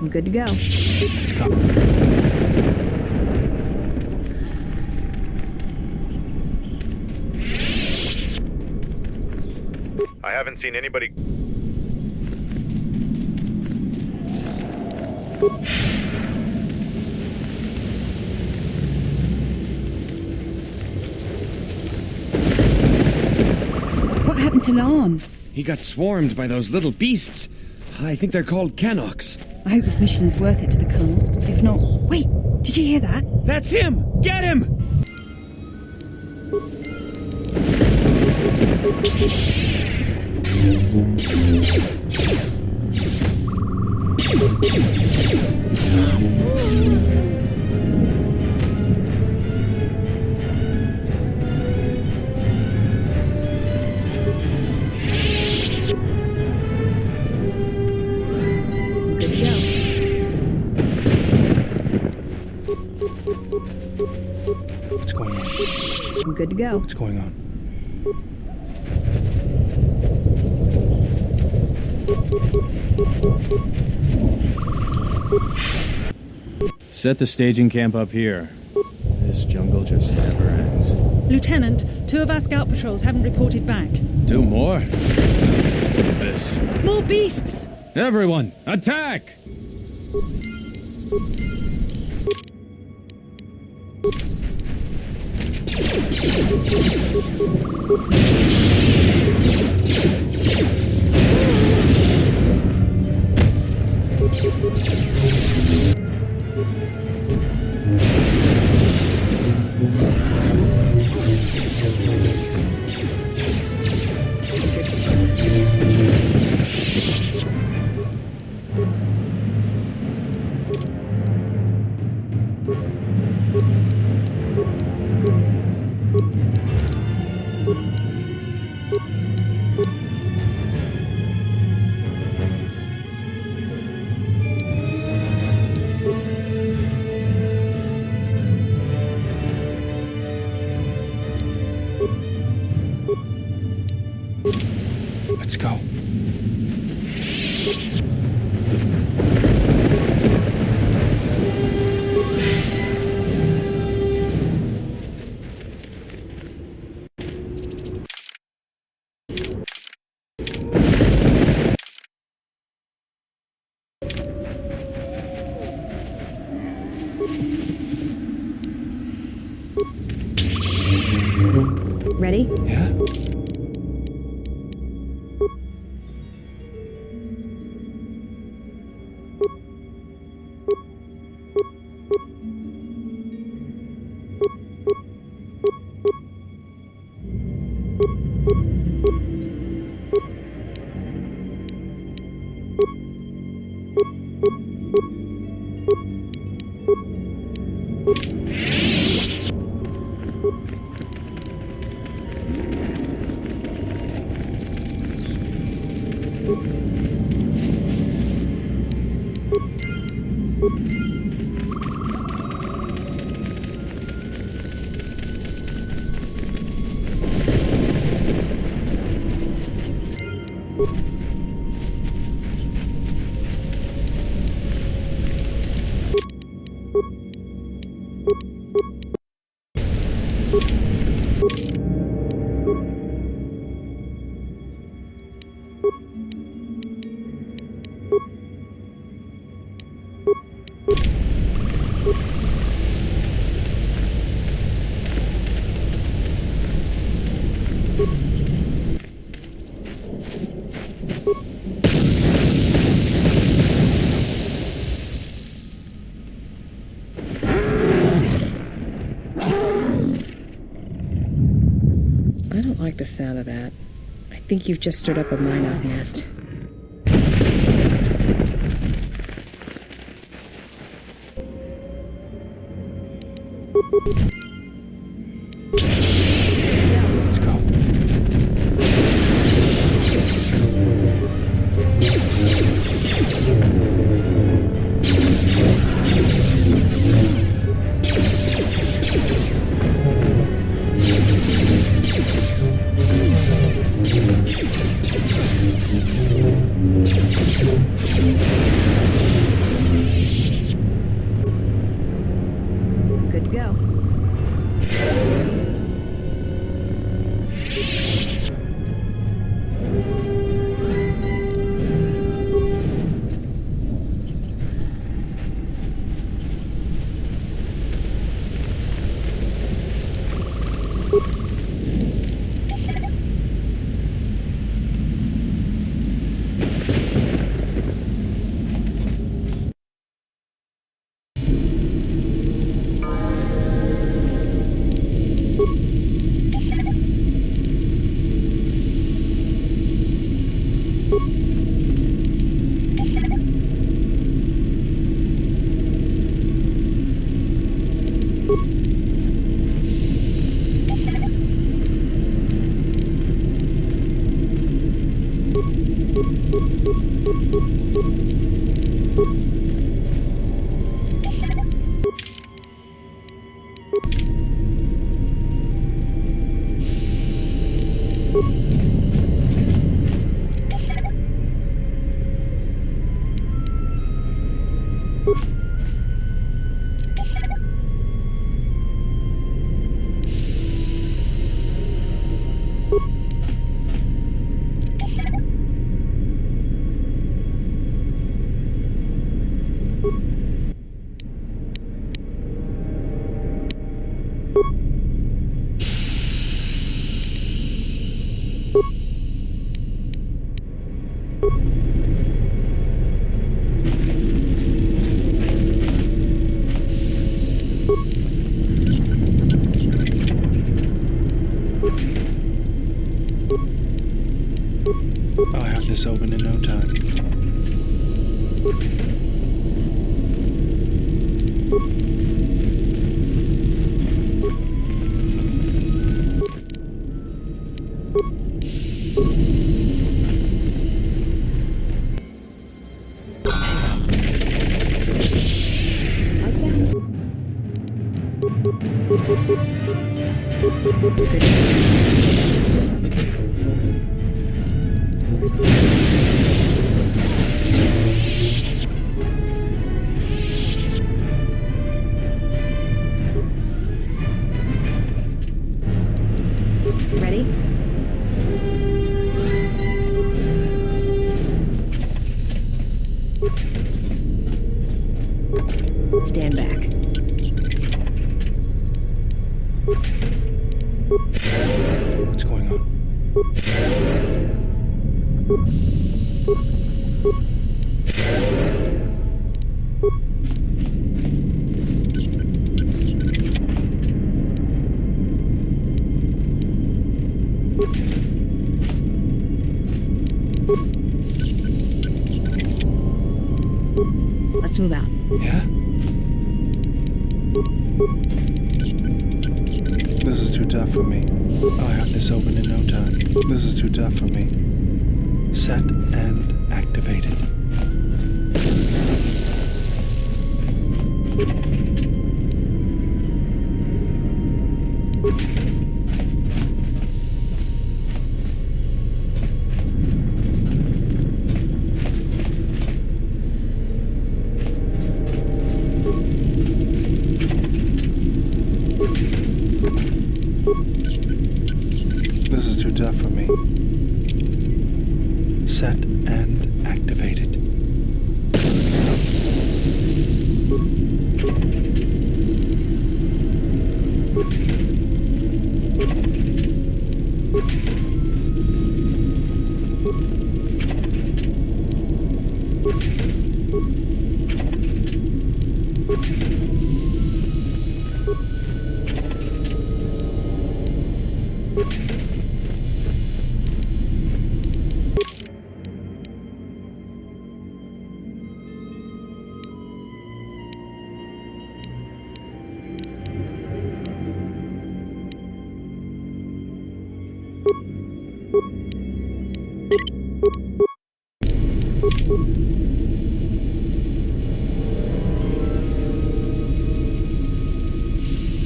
I'm good to go. Let's go. I haven't seen anybody. What happened to Lan? He got swarmed by those little beasts. I think they're called Canox. I hope this mission is worth it to the Colonel. If not... Wait, did you hear that? That's him! Get him! What's going on? I'm good to go. What's going on? Set the staging camp up here. This jungle just never ends. Lieutenant, 2 of our scout patrols haven't reported back. 2 more? Let's worth this. More beasts! Everyone, attack! Let's go. Ready? Yeah? I don't like the sound of that. I think you've just stirred up a minot nest. Let's go. I'll have this open in no time. Ready? Stand back. What's going on? Let's move out. Yeah? This is too tough for me. I'll have this open in no time. This is too tough for me. Set and activated. This is too tough for me. Set and activated.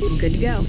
I'm good to go.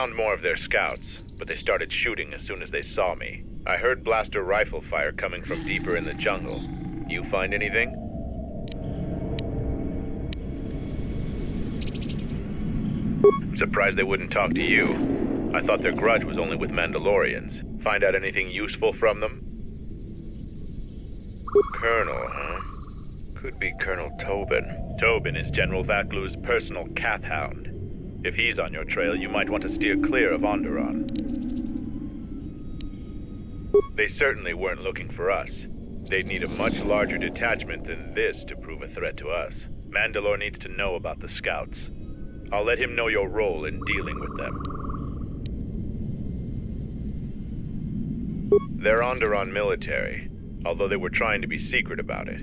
found more of their scouts, but they started shooting as soon as they saw me. I heard blaster rifle fire coming from deeper in the jungle. You find anything? I'm surprised they wouldn't talk to you. I thought their grudge was only with Mandalorians. Find out anything useful from them? Colonel, huh? Could be Colonel Tobin. Tobin is General Vaklu's personal cat hound. If he's on your trail, you might want to steer clear of Onderon. They certainly weren't looking for us. They'd need a much larger detachment than this to prove a threat to us. Mandalore needs to know about the scouts. I'll let him know your role in dealing with them. They're Onderon military, although they were trying to be secret about it.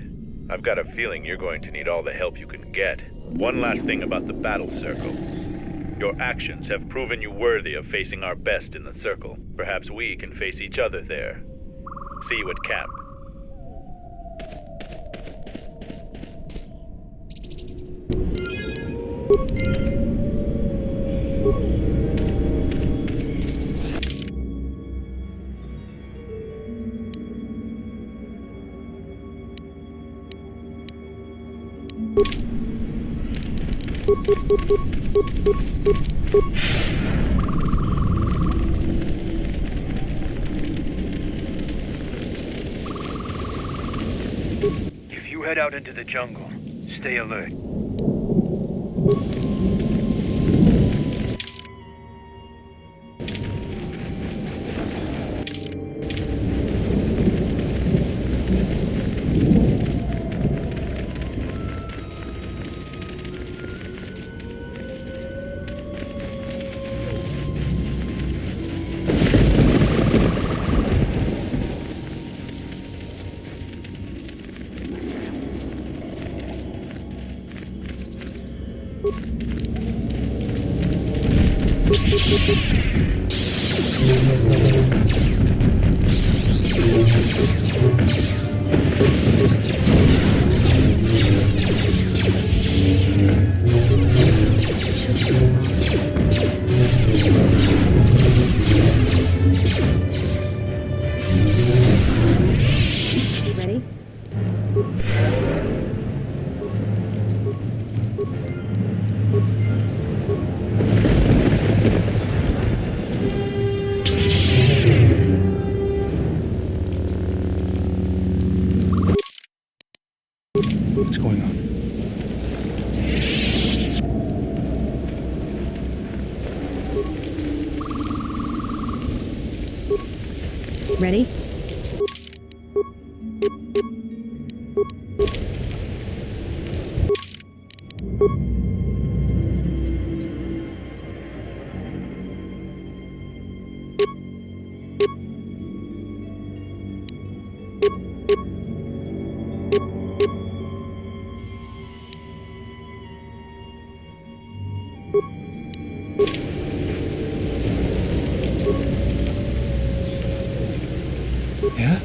I've got a feeling you're going to need all the help you can get. One last thing about the battle circle. Your actions have proven you worthy of facing our best in the circle. Perhaps we can face each other there. See you at camp. If you head out into the jungle, stay alert. Ready? What's going on? Ready? Yeah?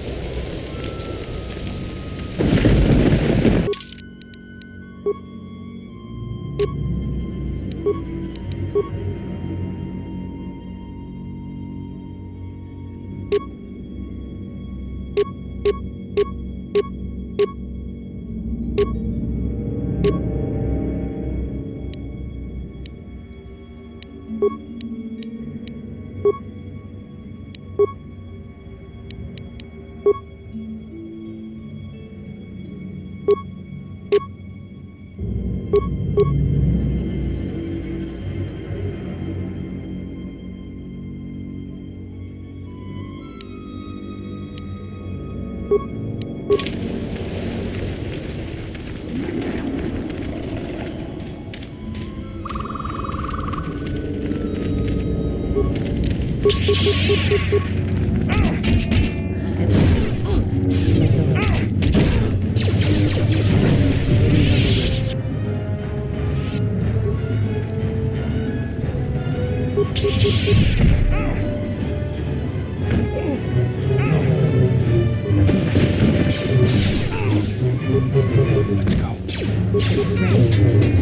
Let's go.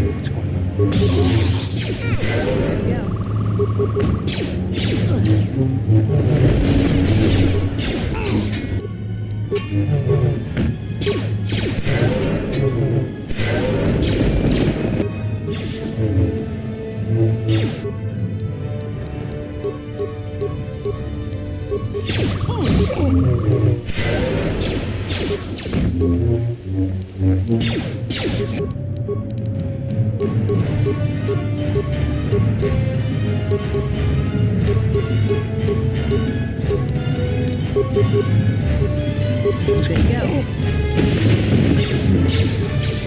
What's going on? Go.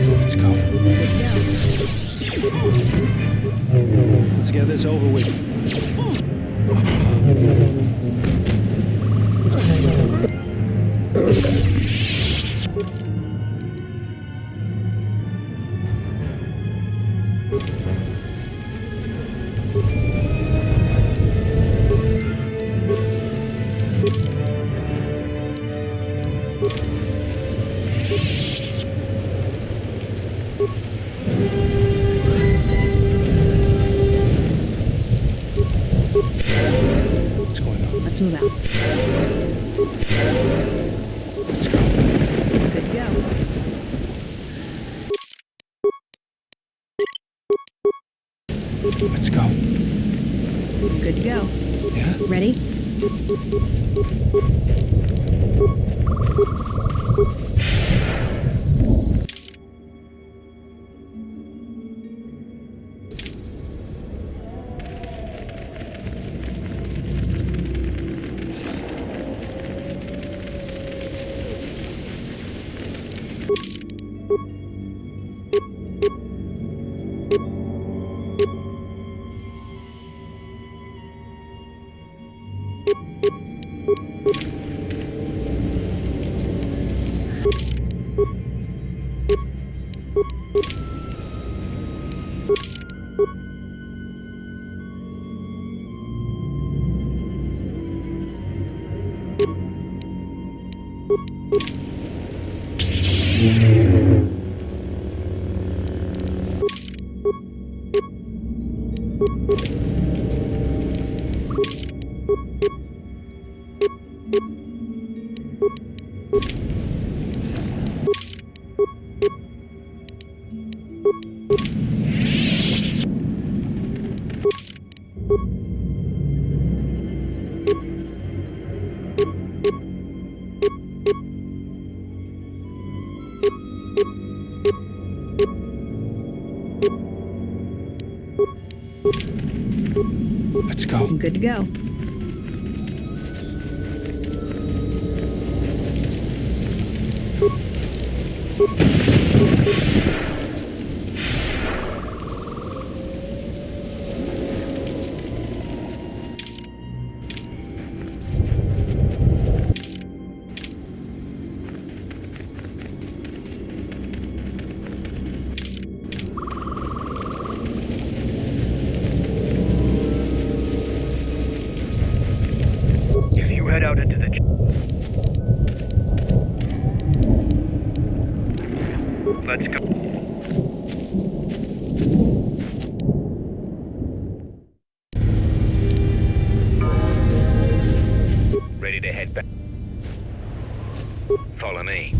Let's go. Let's get this over with. What's going on? Let's move out. Let's go. Good to go. Let's go. Good to go. Yeah? Ready? Let's go. Good to go. You head out into the... Let's go. Ready to head back? Follow me.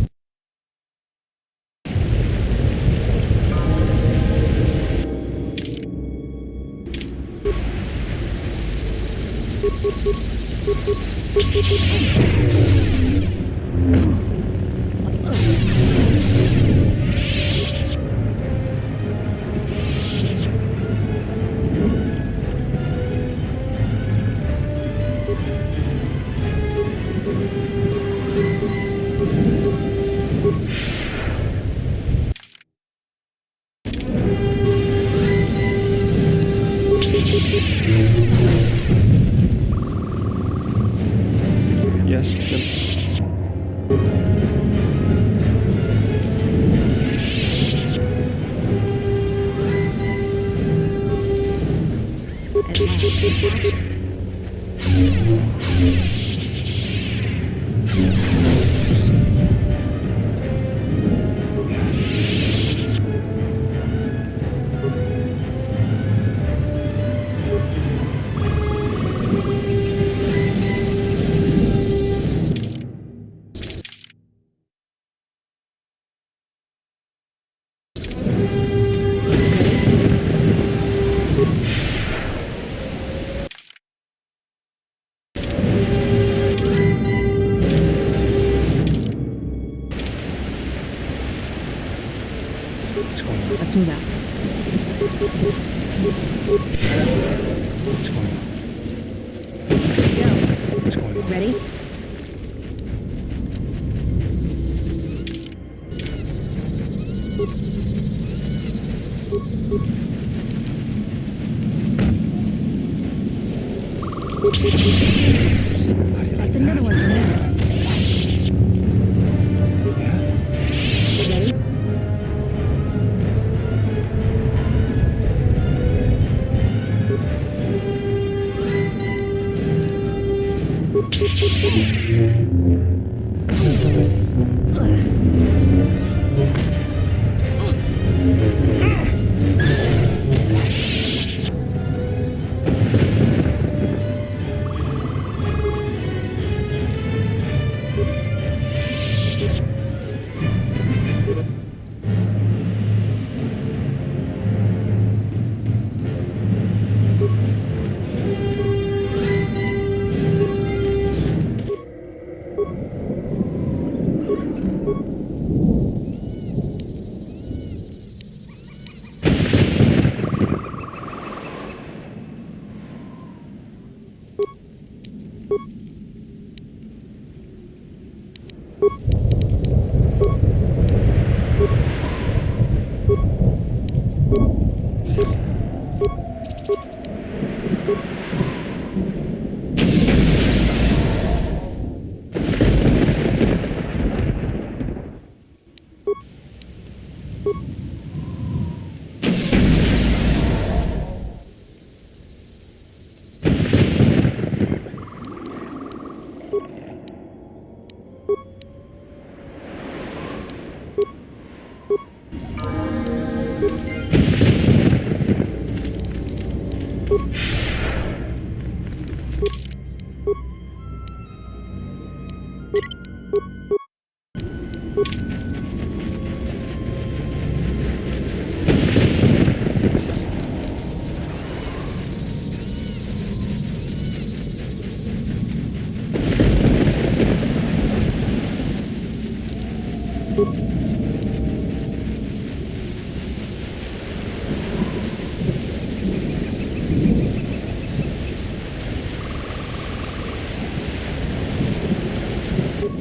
Yes, Jim. Ready? How do you like That's that? another one for me. Yeah? Ready?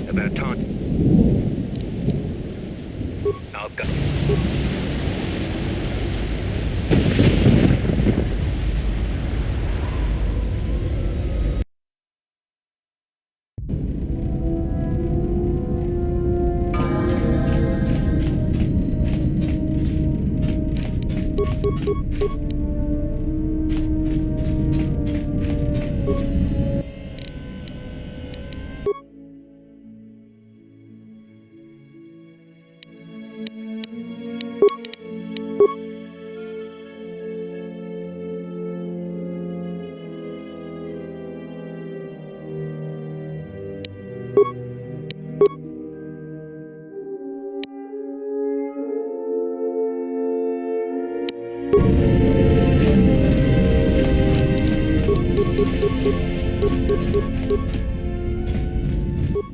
About time. I'll go.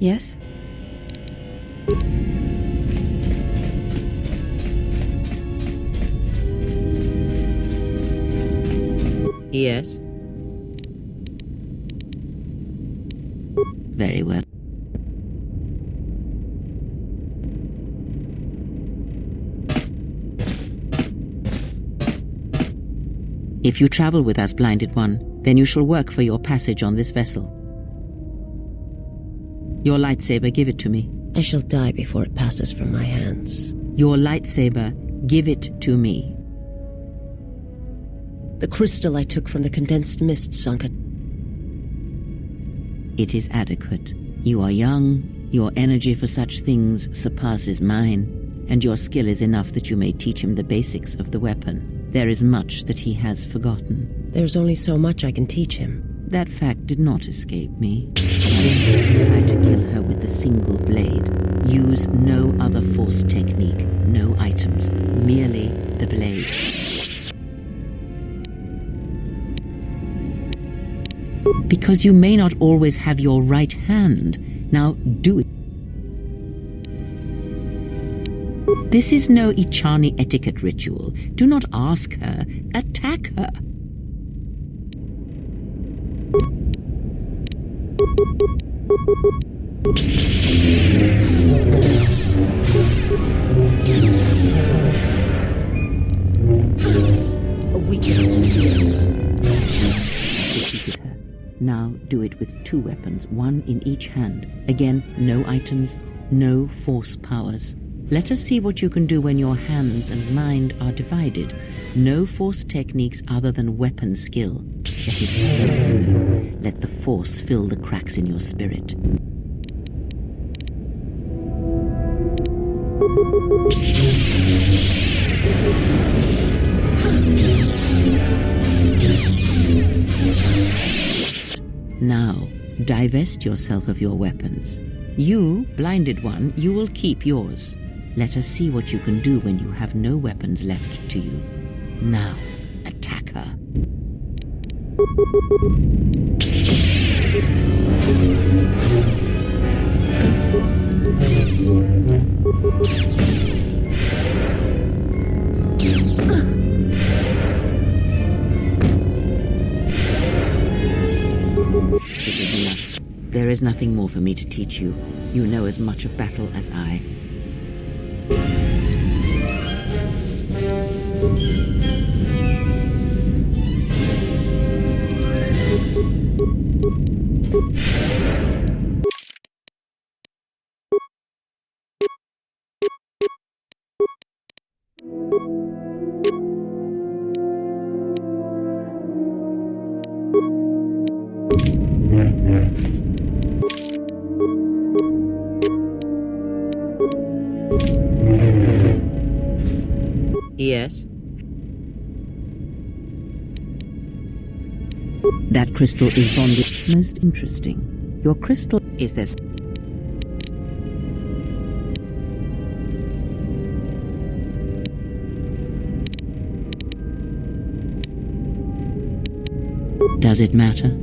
Yes? Yes. Very well. If you travel with us, Blinded One, then you shall work for your passage on this vessel. Your lightsaber, give it to me. I shall die before it passes from my hands. Your lightsaber, give it to me. The crystal I took from the condensed mist, Sanka. It is adequate. You are young, your energy for such things surpasses mine, and your skill is enough that you may teach him the basics of the weapon. There is much that he has forgotten. There's only so much I can teach him. That fact did not escape me. Try to kill her with a single blade. Use no other force technique, no items, merely the blade. Because you may not always have your right hand. Now do it. This is no Ichani etiquette ritual. Do not ask her, attack her. A weakness. Defeated her. Now do it with 2 weapons, 1 in each hand. Again, no items, no force powers. Let us see what you can do when your hands and mind are divided. No force techniques other than weapon skill. Let it flow through you. Let the force fill the cracks in your spirit. Now, divest yourself of your weapons. You, blinded one, you will keep yours. Let us see what you can do when you have no weapons left to you. Now, attack her. It is enough. There is nothing more for me to teach you. You know as much of battle as I. Yes? That crystal is bonded. Most interesting. Your crystal is this. Does it matter?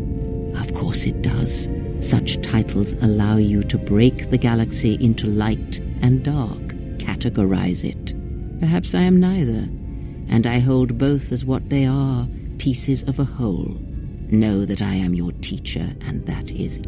Of course it does. Such titles allow you to break the galaxy into light and dark, categorize it. Perhaps I am neither, and I hold both as what they are, pieces of a whole. Know that I am your teacher, and that is it.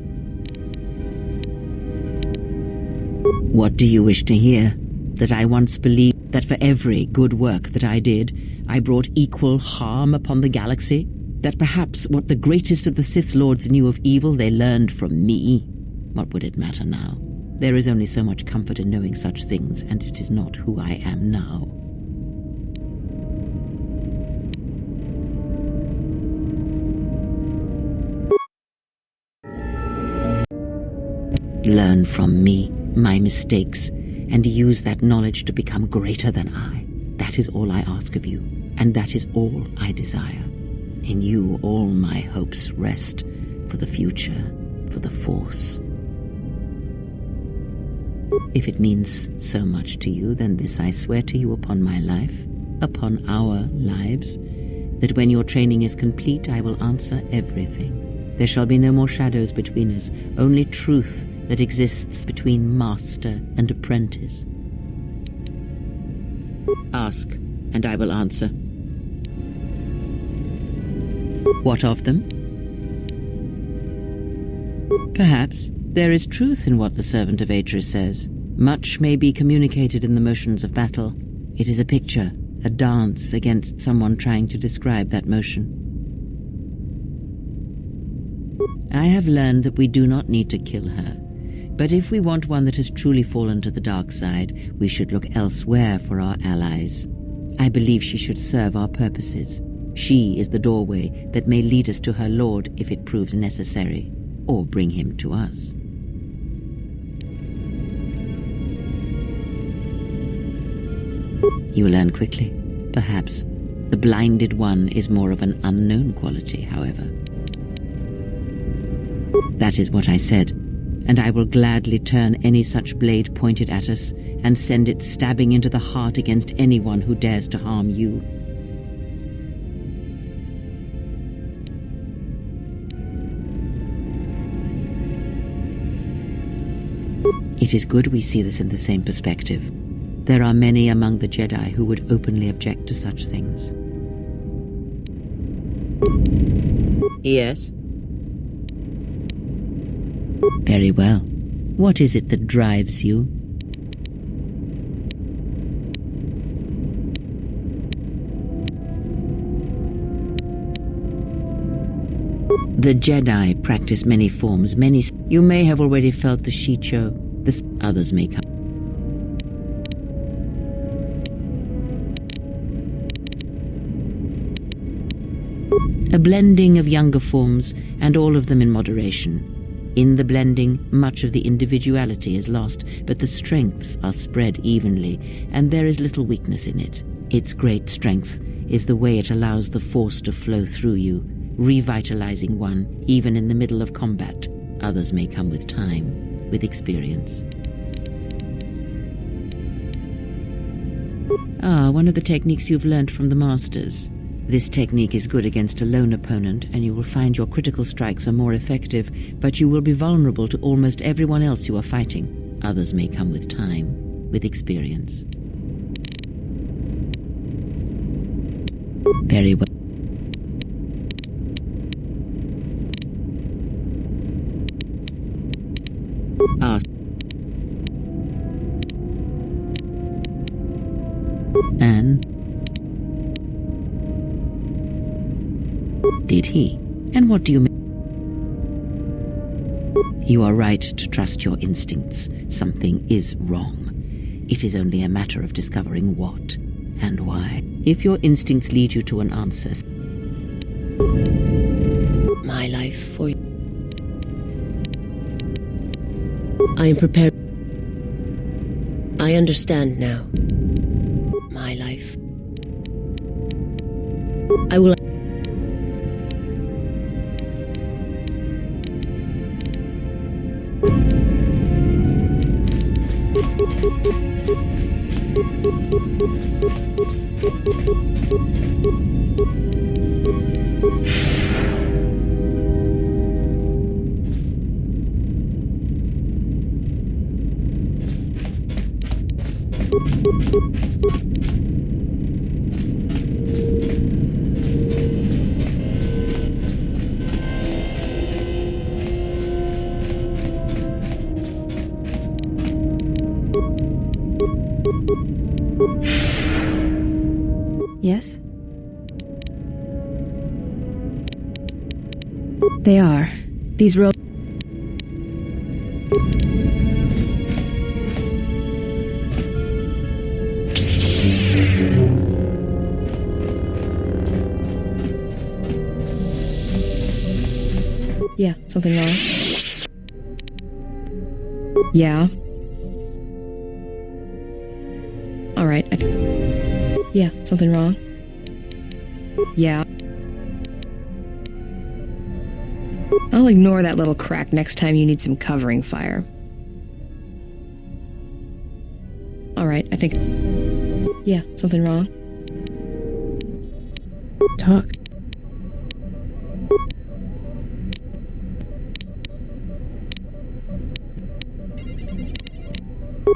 What do you wish to hear? That I once believed that for every good work that I did, I brought equal harm upon the galaxy? That perhaps what the greatest of the Sith Lords knew of evil they learned from me? What would it matter now? There is only so much comfort in knowing such things, and it is not who I am now. Learn from me, my mistakes, and use that knowledge to become greater than I. That is all I ask of you, and that is all I desire. In you all my hopes rest, for the future, for the Force. If it means so much to you, then this I swear to you upon my life, upon our lives, that when your training is complete, I will answer everything. There shall be no more shadows between us, only truth that exists between master and apprentice. Ask, and I will answer. What of them? Perhaps there is truth in what the servant of Atris says. Much may be communicated in the motions of battle. It is a picture, a dance against someone trying to describe that motion. I have learned that we do not need to kill her. But if we want one that has truly fallen to the dark side, we should look elsewhere for our allies. I believe she should serve our purposes. She is the doorway that may lead us to her lord if it proves necessary, or bring him to us. You learn quickly, perhaps. The blinded one is more of an unknown quality, however. That is what I said, and I will gladly turn any such blade pointed at us and send it stabbing into the heart against anyone who dares to harm you. It is good we see this in the same perspective. There are many among the Jedi who would openly object to such things. Yes? Very well. What is it that drives you? The Jedi practice many forms, You may have already felt the Shicho. Others may come. A blending of younger forms, and all of them in moderation. In the blending, much of the individuality is lost, but the strengths are spread evenly, and there is little weakness in it. Its great strength is the way it allows the Force to flow through you, revitalizing one, even in the middle of combat. Others may come with time, with experience. One of the techniques you've learned from the Masters. This technique is good against a lone opponent, and you will find your critical strikes are more effective, but you will be vulnerable to almost everyone else you are fighting. Others may come with time, with experience. Very well. And did he? And what do you mean? You are right to trust your instincts. Something is wrong. It is only a matter of discovering what and why. If your instincts lead you to an answer. My life for you. I am prepared. I understand now. My life. I will. Yes? They are. These roads. Yeah, something wrong? Yeah. Alright, yeah, something wrong? Yeah. I'll ignore that little crack next time you need some covering fire. Alright, I think... Yeah, something wrong? Talk.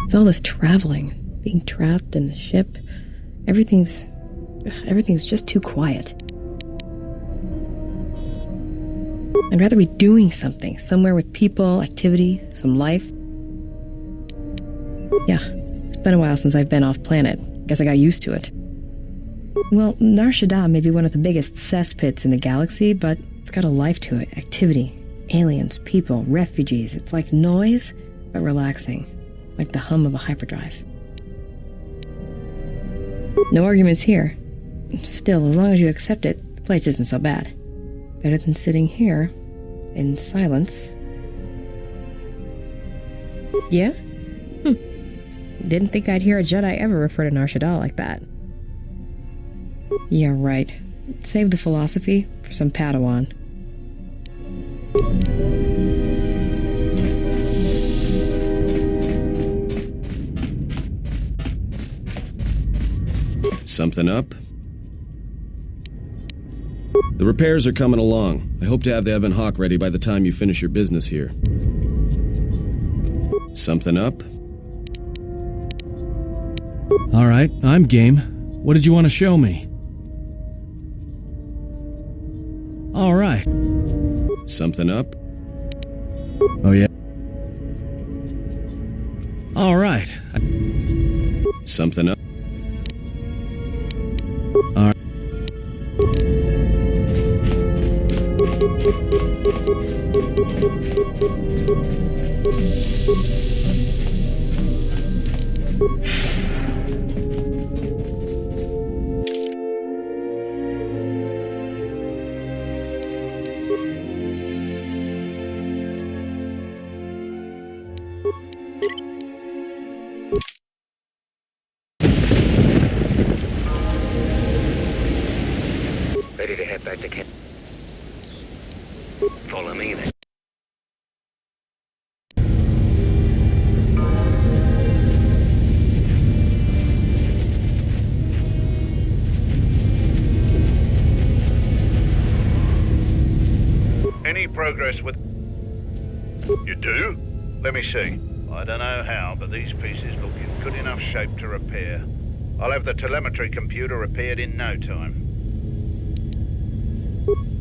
It's all this traveling, being trapped in the ship. Everything's just too quiet. I'd rather be doing something, somewhere with people, activity, some life. Yeah, it's been a while since I've been off planet. Guess I got used to it. Well, Nar Shaddaa may be one of the biggest cesspits in the galaxy, but it's got a life to it. Activity, aliens, people, refugees. It's like noise, but relaxing. Like the hum of a hyperdrive. No arguments here. Still, as long as you accept it, the place isn't so bad. Better than sitting here, in silence. Yeah? Didn't think I'd hear a Jedi ever refer to Nar Shaddaa like that. Yeah, right. Save the philosophy for some Padawan. Something up? The repairs are coming along. I hope to have the Evan Hawk ready by the time you finish your business here. Something up? All right, I'm game. What did you want to show me? All right. Something up? Oh, yeah? Something up? All right. Ready to head back to camp. Follow me then. Any progress with... You do? Let me see. I don't know how, but these pieces look in good enough shape to repair. I'll have the telemetry computer repaired in no time.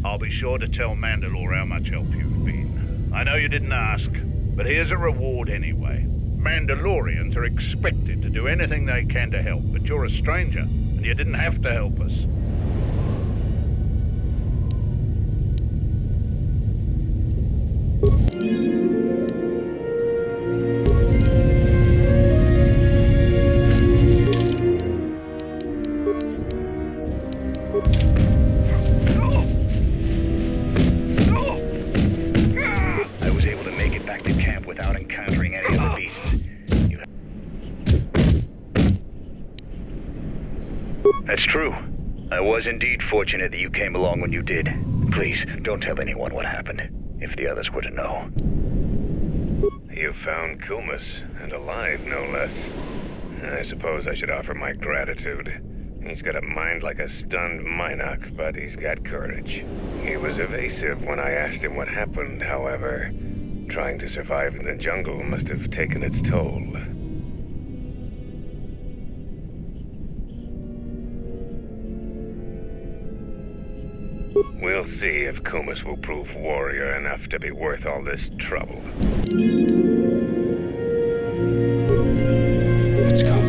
I'll be sure to tell Mandalore how much help you've been. I know you didn't ask, but here's a reward anyway. Mandalorians are expected to do anything they can to help, but you're a stranger, and you didn't have to help us. I was able to make it back to camp without encountering any of the beasts. That's true. I was indeed fortunate that you came along when you did. Please, don't tell anyone what happened, if the others were to know. You found Kumas, and alive, no less. I suppose I should offer my gratitude. He's got a mind like a stunned Minoc, but he's got courage. He was evasive when I asked him what happened, however. Trying to survive in the jungle must have taken its toll. We'll see if Kumas will prove warrior enough to be worth all this trouble. Let's go.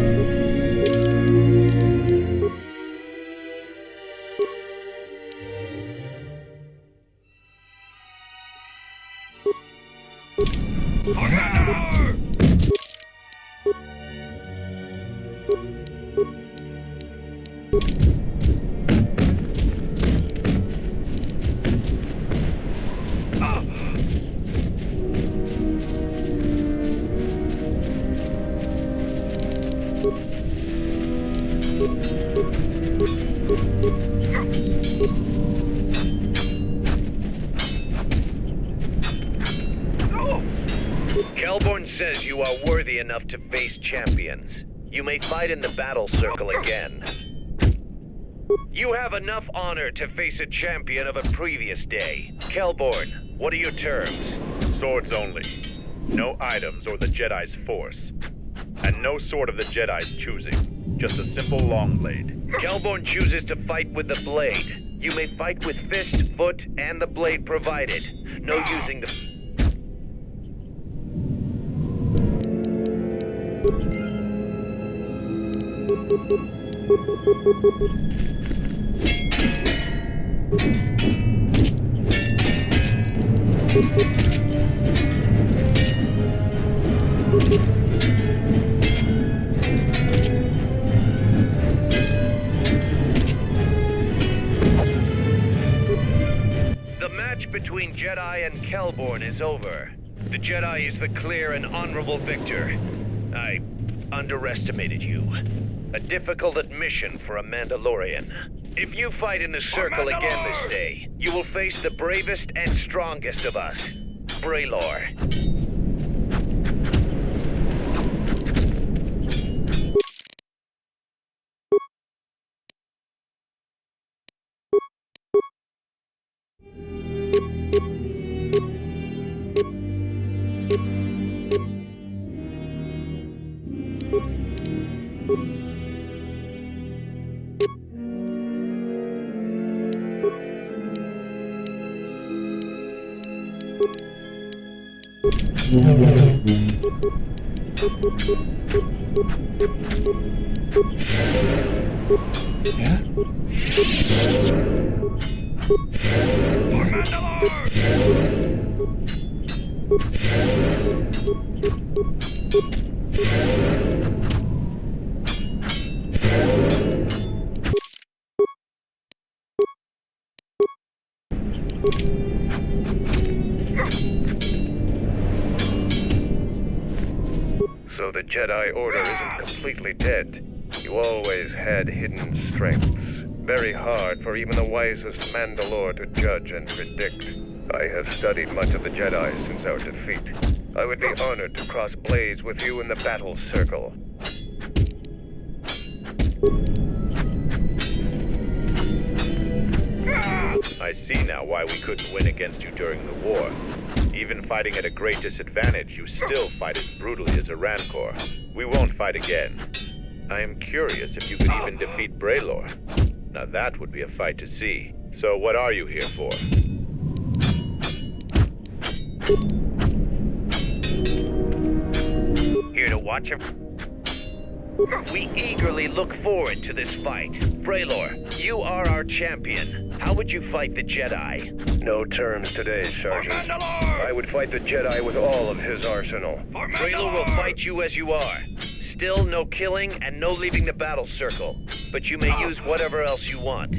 Kelborn says you are worthy enough to face champions. You may fight in the battle circle again. You have enough honor to face a champion of a previous day. Kelborn, what are your terms? Swords only. No items or the Jedi's force. And no sword of the Jedi's choosing. Just a simple long blade. Kelborn chooses to fight with the blade. You may fight with fist, foot, and the blade provided. No using the... The match between Jedi and Kelborn is over. The Jedi is the clear and honorable victor. I underestimated you. A difficult admission for a Mandalorian. If you fight in the circle again this day, you will face the bravest and strongest of us, Braylor. Yeah? For Mandalore! So the Jedi Order isn't completely dead. You always had hidden strengths. Very hard for even the wisest Mandalore to judge and predict. I have studied much of the Jedi since our defeat. I would be honored to cross blades with you in the battle circle. I see now why we couldn't win against you during the war. Even fighting at a great disadvantage, you still fight as brutally as a Rancor. We won't fight again. I am curious if you could even defeat Braylor. Now that would be a fight to see. So what are you here for? Here to watch him. We eagerly look forward to this fight. Braylor, you are our champion. How would you fight the Jedi? No terms today, Sergeant. I would fight the Jedi with all of his arsenal. Braylor will fight you as you are. Still no killing and no leaving the battle circle. But you may use whatever else you want.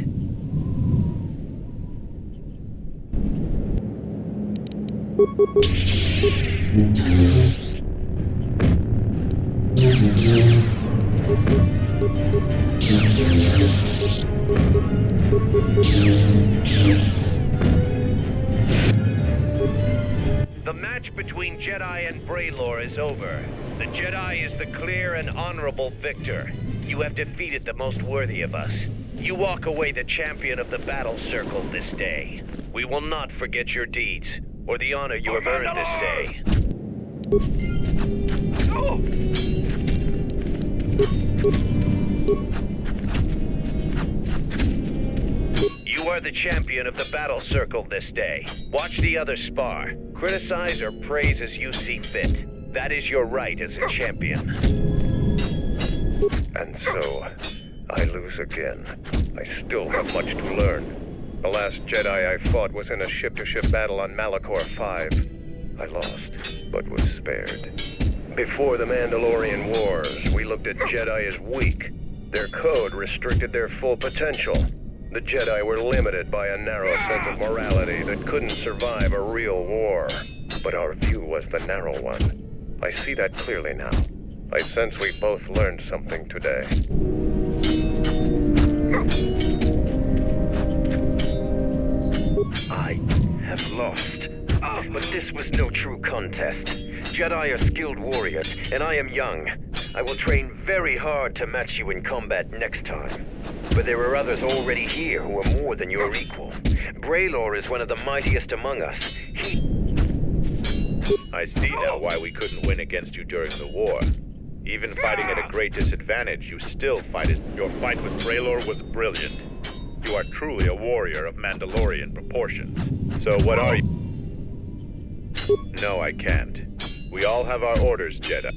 The match between Jedi and Braylor is over. The Jedi is the clear and honorable victor. You have defeated the most worthy of us. You walk away the champion of the battle circle this day. We will not forget your deeds, or the honor you have earned this day. You are the champion of the battle circle this day. Watch the others spar. Criticize or praise as you see fit. That is your right as a champion. And so, I lose again. I still have much to learn. The last Jedi I fought was in a ship-to-ship battle on Malachor 5. I lost, but was spared. Before the Mandalorian Wars, we looked at Jedi as weak. Their code restricted their full potential. The Jedi were limited by a narrow sense of morality that couldn't survive a real war. But our view was the narrow one. I see that clearly now. I sense we both learned something today. I have lost. But this was no true contest. Jedi are skilled warriors, and I am young. I will train very hard to match you in combat next time. But there are others already here who are more than your equal. Braylor is one of the mightiest among us. I see now why we couldn't win against you during the war. Even fighting at a great disadvantage, you still fight it. Your fight with Braylor was brilliant. You are truly a warrior of Mandalorian proportions. So what are you? No, I can't. We all have our orders, Jedi.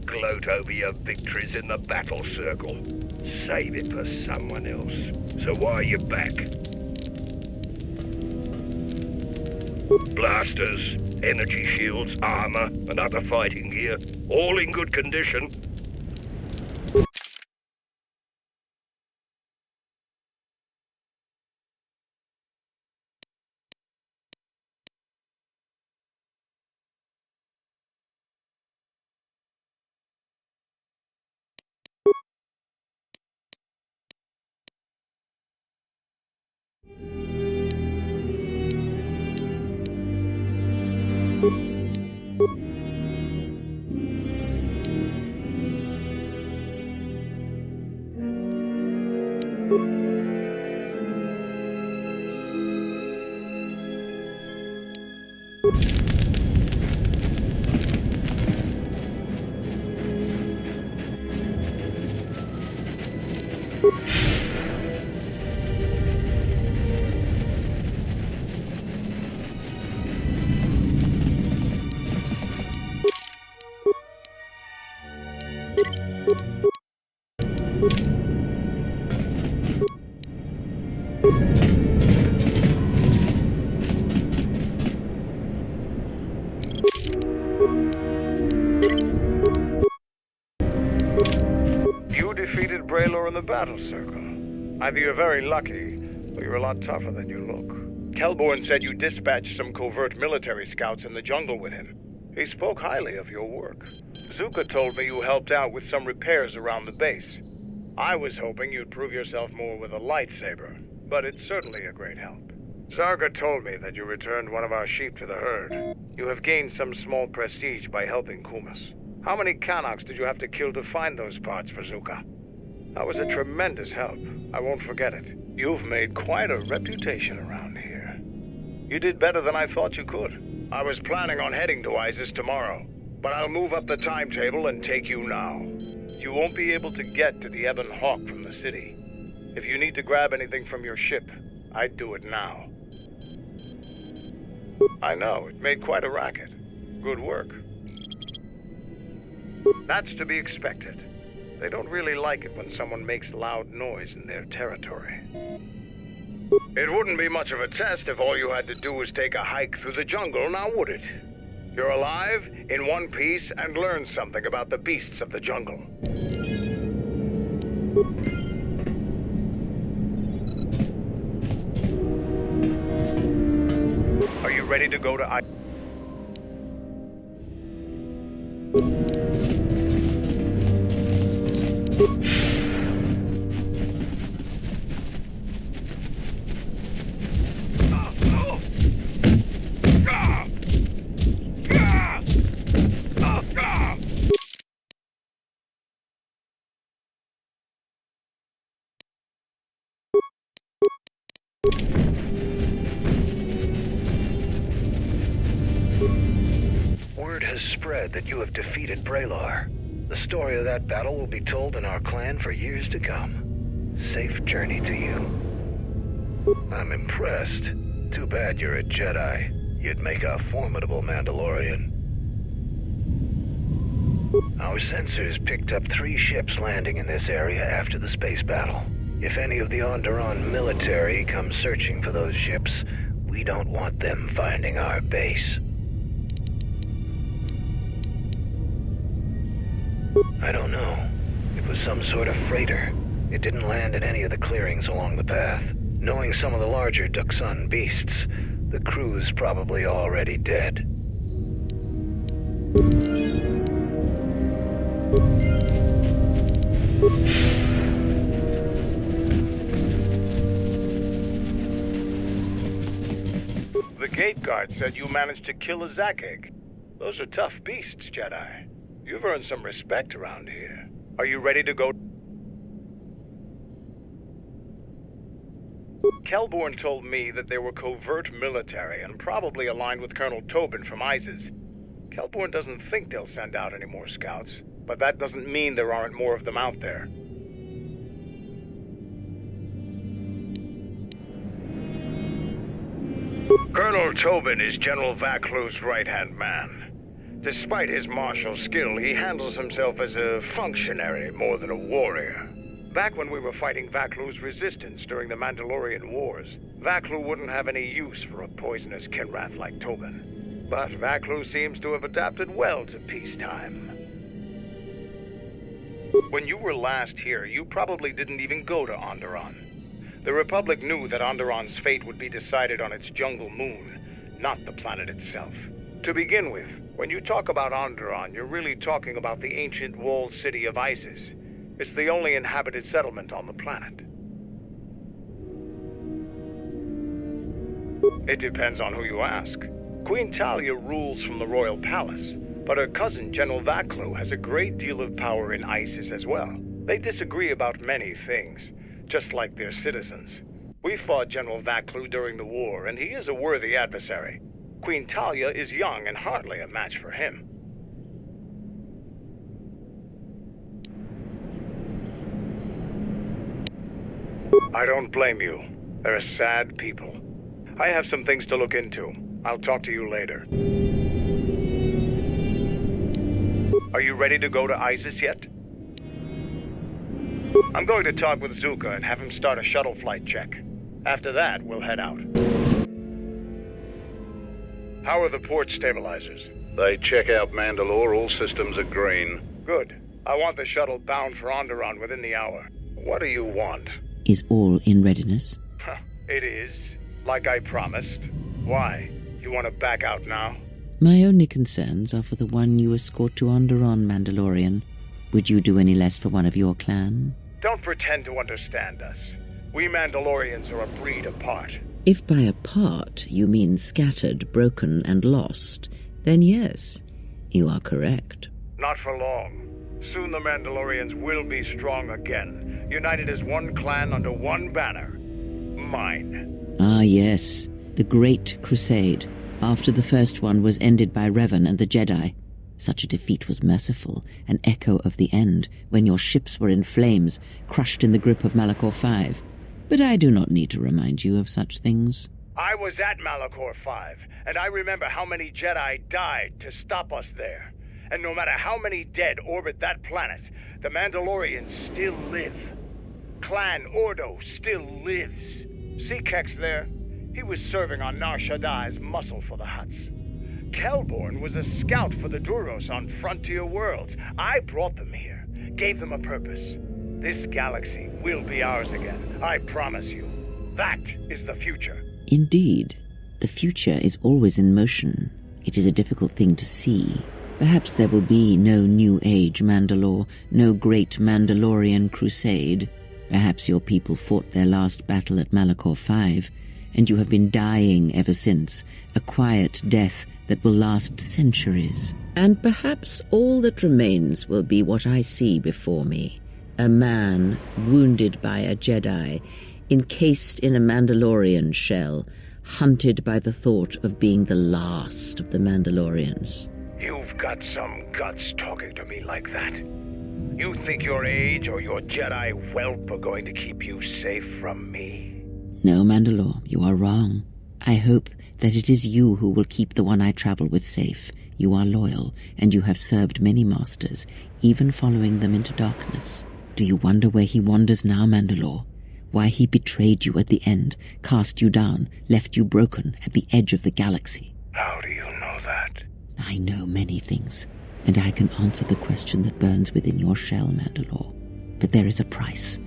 Gloat over your victories in the battle circle. Save it for someone else. So why are you back? Blasters, energy shields, armor, and other fighting gear, all in good condition. You defeated Braylor in the battle circle. Either you're very lucky, or you're a lot tougher than you look. Kelborn said you dispatched some covert military scouts in the jungle with him. He spoke highly of your work. Zuka told me you helped out with some repairs around the base. I was hoping you'd prove yourself more with a lightsaber, but it's certainly a great help. Zarga told me that you returned one of our sheep to the herd. You have gained some small prestige by helping Kumas. How many Kanaks did you have to kill to find those parts for Zuka? That was a tremendous help. I won't forget it. You've made quite a reputation around here. You did better than I thought you could. I was planning on heading to Isis tomorrow, but I'll move up the timetable and take you now. You won't be able to get to the Ebon Hawk from the city. If you need to grab anything from your ship, I'd do it now. I know, it made quite a racket. Good work. That's to be expected. They don't really like it when someone makes loud noise in their territory. It wouldn't be much of a test if all you had to do was take a hike through the jungle, now would it? You're alive, in one piece, and learn something about the beasts of the jungle. Are you ready to go to Isis? Word has spread that you have defeated Braylor. The story of that battle will be told in our clan for years to come. Safe journey to you. I'm impressed. Too bad you're a Jedi. You'd make a formidable Mandalorian. Our sensors picked up 3 ships landing in this area after the space battle. If any of the Onderon military come searching for those ships, we don't want them finding our base. I don't know. It was some sort of freighter. It didn't land in any of the clearings along the path. Knowing some of the larger Duxan beasts, the crew's probably already dead. The gate guard said you managed to kill a Zakeg. Those are tough beasts, Jedi. You've earned some respect around here. Are you ready to go? Kelborn told me that they were covert military and probably aligned with Colonel Tobin from Isis. Kelborn doesn't think they'll send out any more scouts, but that doesn't mean there aren't more of them out there. Colonel Tobin is General Vaklu's right-hand man. Despite his martial skill, he handles himself as a functionary more than a warrior. Back when we were fighting Vaklu's resistance during the Mandalorian Wars, Vaklu wouldn't have any use for a poisonous Kinrath like Tobin. But Vaklu seems to have adapted well to peacetime. When you were last here, you probably didn't even go to Onderon. The Republic knew that Onderon's fate would be decided on its jungle moon, not the planet itself. To begin with, when you talk about Onderon, you're really talking about the ancient walled city of Isis. It's the only inhabited settlement on the planet. It depends on who you ask. Queen Talia rules from the royal palace, but her cousin General Vaklu has a great deal of power in Isis as well. They disagree about many things. just like their citizens. We fought General Vaclu during the war, and he is a worthy adversary. Queen Talia is young and hardly a match for him. I don't blame you. They're a sad people. I have some things to look into. I'll talk to you later. Are you ready to go to ISIS yet? I'm going to talk with Zuka and have him start a shuttle flight check. After that, we'll head out. How are the port stabilizers? They check out Mandalore. All systems are green. Good. I want the shuttle bound for Onderon within the hour. What do you want? Is all in readiness? It is. Like I promised. Why? You want to back out now? My only concerns are for the one you escort to Onderon, Mandalorian. Would you do any less for one of your clan? Don't pretend to understand us. We Mandalorians are a breed apart. If by apart you mean scattered, broken, and lost, then yes, you are correct. Not for long. Soon the Mandalorians will be strong again, united as one clan under one banner. Mine. Ah, yes, the Great Crusade, after the first one was ended by Revan and the Jedi. Such a defeat was merciful, an echo of the end, when your ships were in flames, crushed in the grip of Malachor V. But I do not need to remind you of such things. I was at Malachor V, and I remember how many Jedi died to stop us there. And no matter how many dead orbit that planet, the Mandalorians still live. Clan Ordo still lives. See Kex there? He was serving on Nar Shaddai's muscle for the Hutts. Kelborn was a scout for the Duros on Frontier Worlds. I brought them here, gave them a purpose. This galaxy will be ours again, I promise you. That is the future. Indeed. The future is always in motion. It is a difficult thing to see. Perhaps there will be no New Age Mandalore, no great Mandalorian crusade. Perhaps your people fought their last battle at Malachor V, and you have been dying ever since, a quiet death that will last centuries. And perhaps all that remains will be what I see before me. A man wounded by a Jedi, encased in a Mandalorian shell, hunted by the thought of being the last of the Mandalorians. You've got some guts talking to me like that. You think your age or your Jedi whelp are going to keep you safe from me? No, Mandalore, you are wrong. I hope that it is you who will keep the one I travel with safe. You are loyal, and you have served many masters, even following them into darkness. Do you wonder where he wanders now, Mandalore? Why he betrayed you at the end, cast you down, left you broken at the edge of the galaxy? How do you know that? I know many things, and I can answer the question that burns within your shell, Mandalore. But there is a price.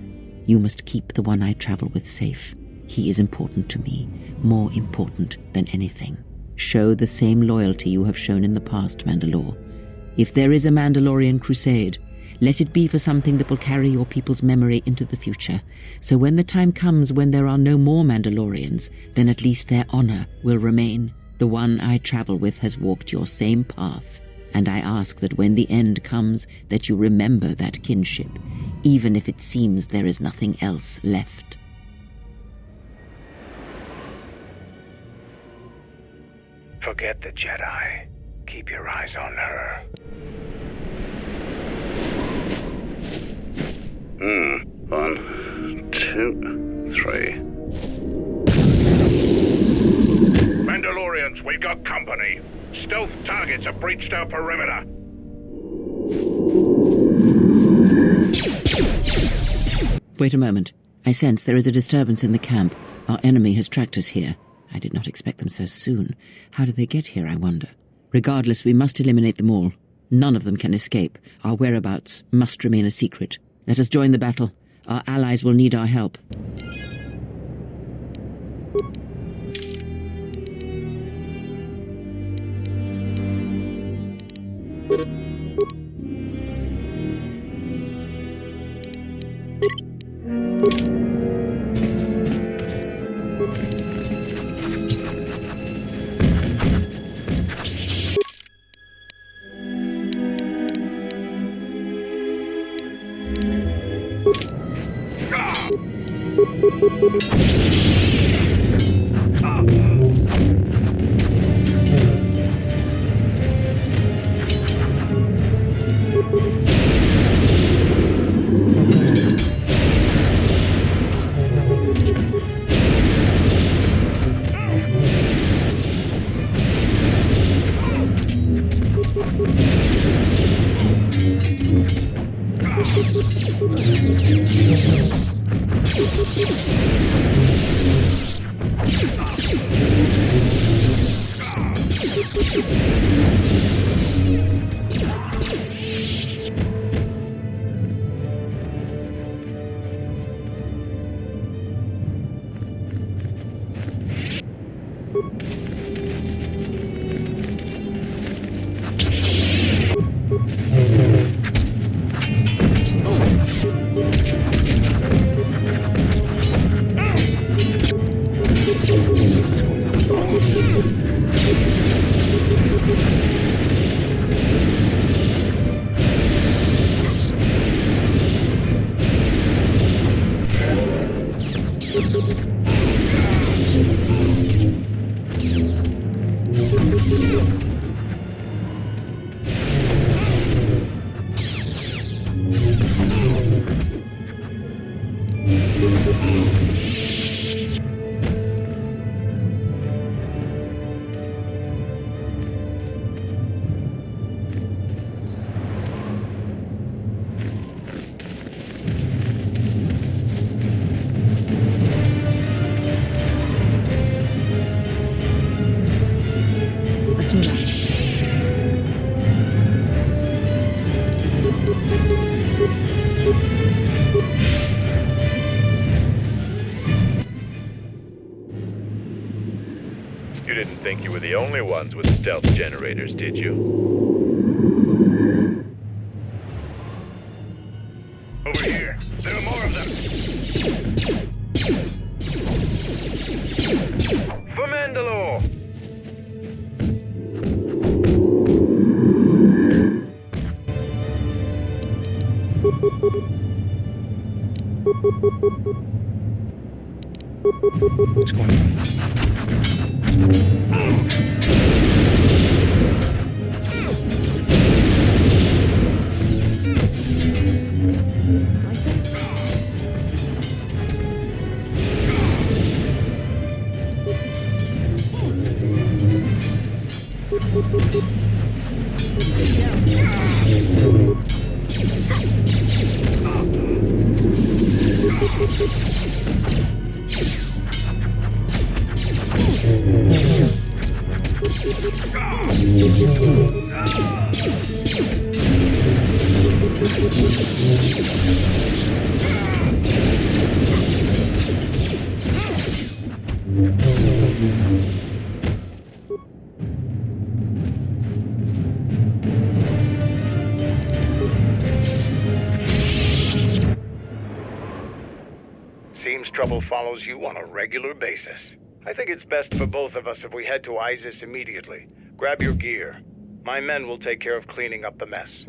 You must keep the one I travel with safe. He is important to me, more important than anything. Show the same loyalty you have shown in the past, Mandalore. If there is a Mandalorian crusade, let it be for something that will carry your people's memory into the future. So when the time comes when there are no more Mandalorians, then at least their honor will remain. The one I travel with has walked your same path, and I ask that when the end comes, that you remember that kinship, even if it seems there is nothing else left. Forget the Jedi. Keep your eyes on her. 1, 2, 3. Mandalorians, we've got company. Stealth targets have breached our perimeter. Wait a moment. I sense there is a disturbance in the camp. Our enemy has tracked us here. I did not expect them so soon. How did they get here, I wonder? Regardless, we must eliminate them all. None of them can escape. Our whereabouts must remain a secret. Let us join the battle. Our allies will need our help. You didn't think you were the only ones with stealth generators, did you? Over here. There are more of them. For Mandalore! What's going on? Seems trouble follows you on a regular basis. I think it's best for both of us if we head to Isis immediately. Grab your gear. My men will take care of cleaning up the mess.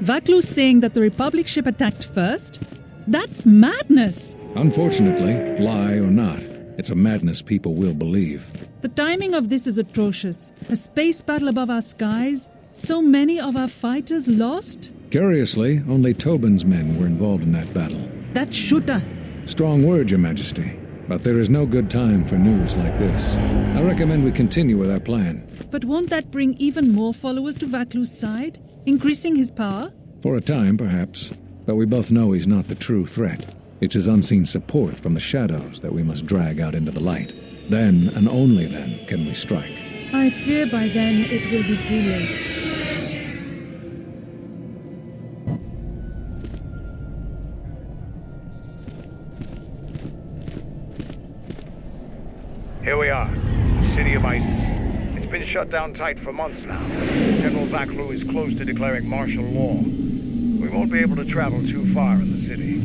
Vaklu's saying that the Republic ship attacked first? That's madness! Unfortunately, lie or not, it's a madness people will believe. The timing of this is atrocious. A space battle above our skies, so many of our fighters lost? Curiously, only Tobin's men were involved in that battle. That shooter! Strong word, Your Majesty. But there is no good time for news like this. I recommend we continue with our plan. But won't that bring even more followers to Vaklu's side? Increasing his power? For a time, perhaps. But we both know he's not the true threat. It's his unseen support from the shadows that we must drag out into the light. Then, and only then, can we strike. I fear by then it will be too late. Here we are, the city of Isis. It's been shut down tight for months now. General Vaklu is close to declaring martial law. We won't be able to travel too far in the city.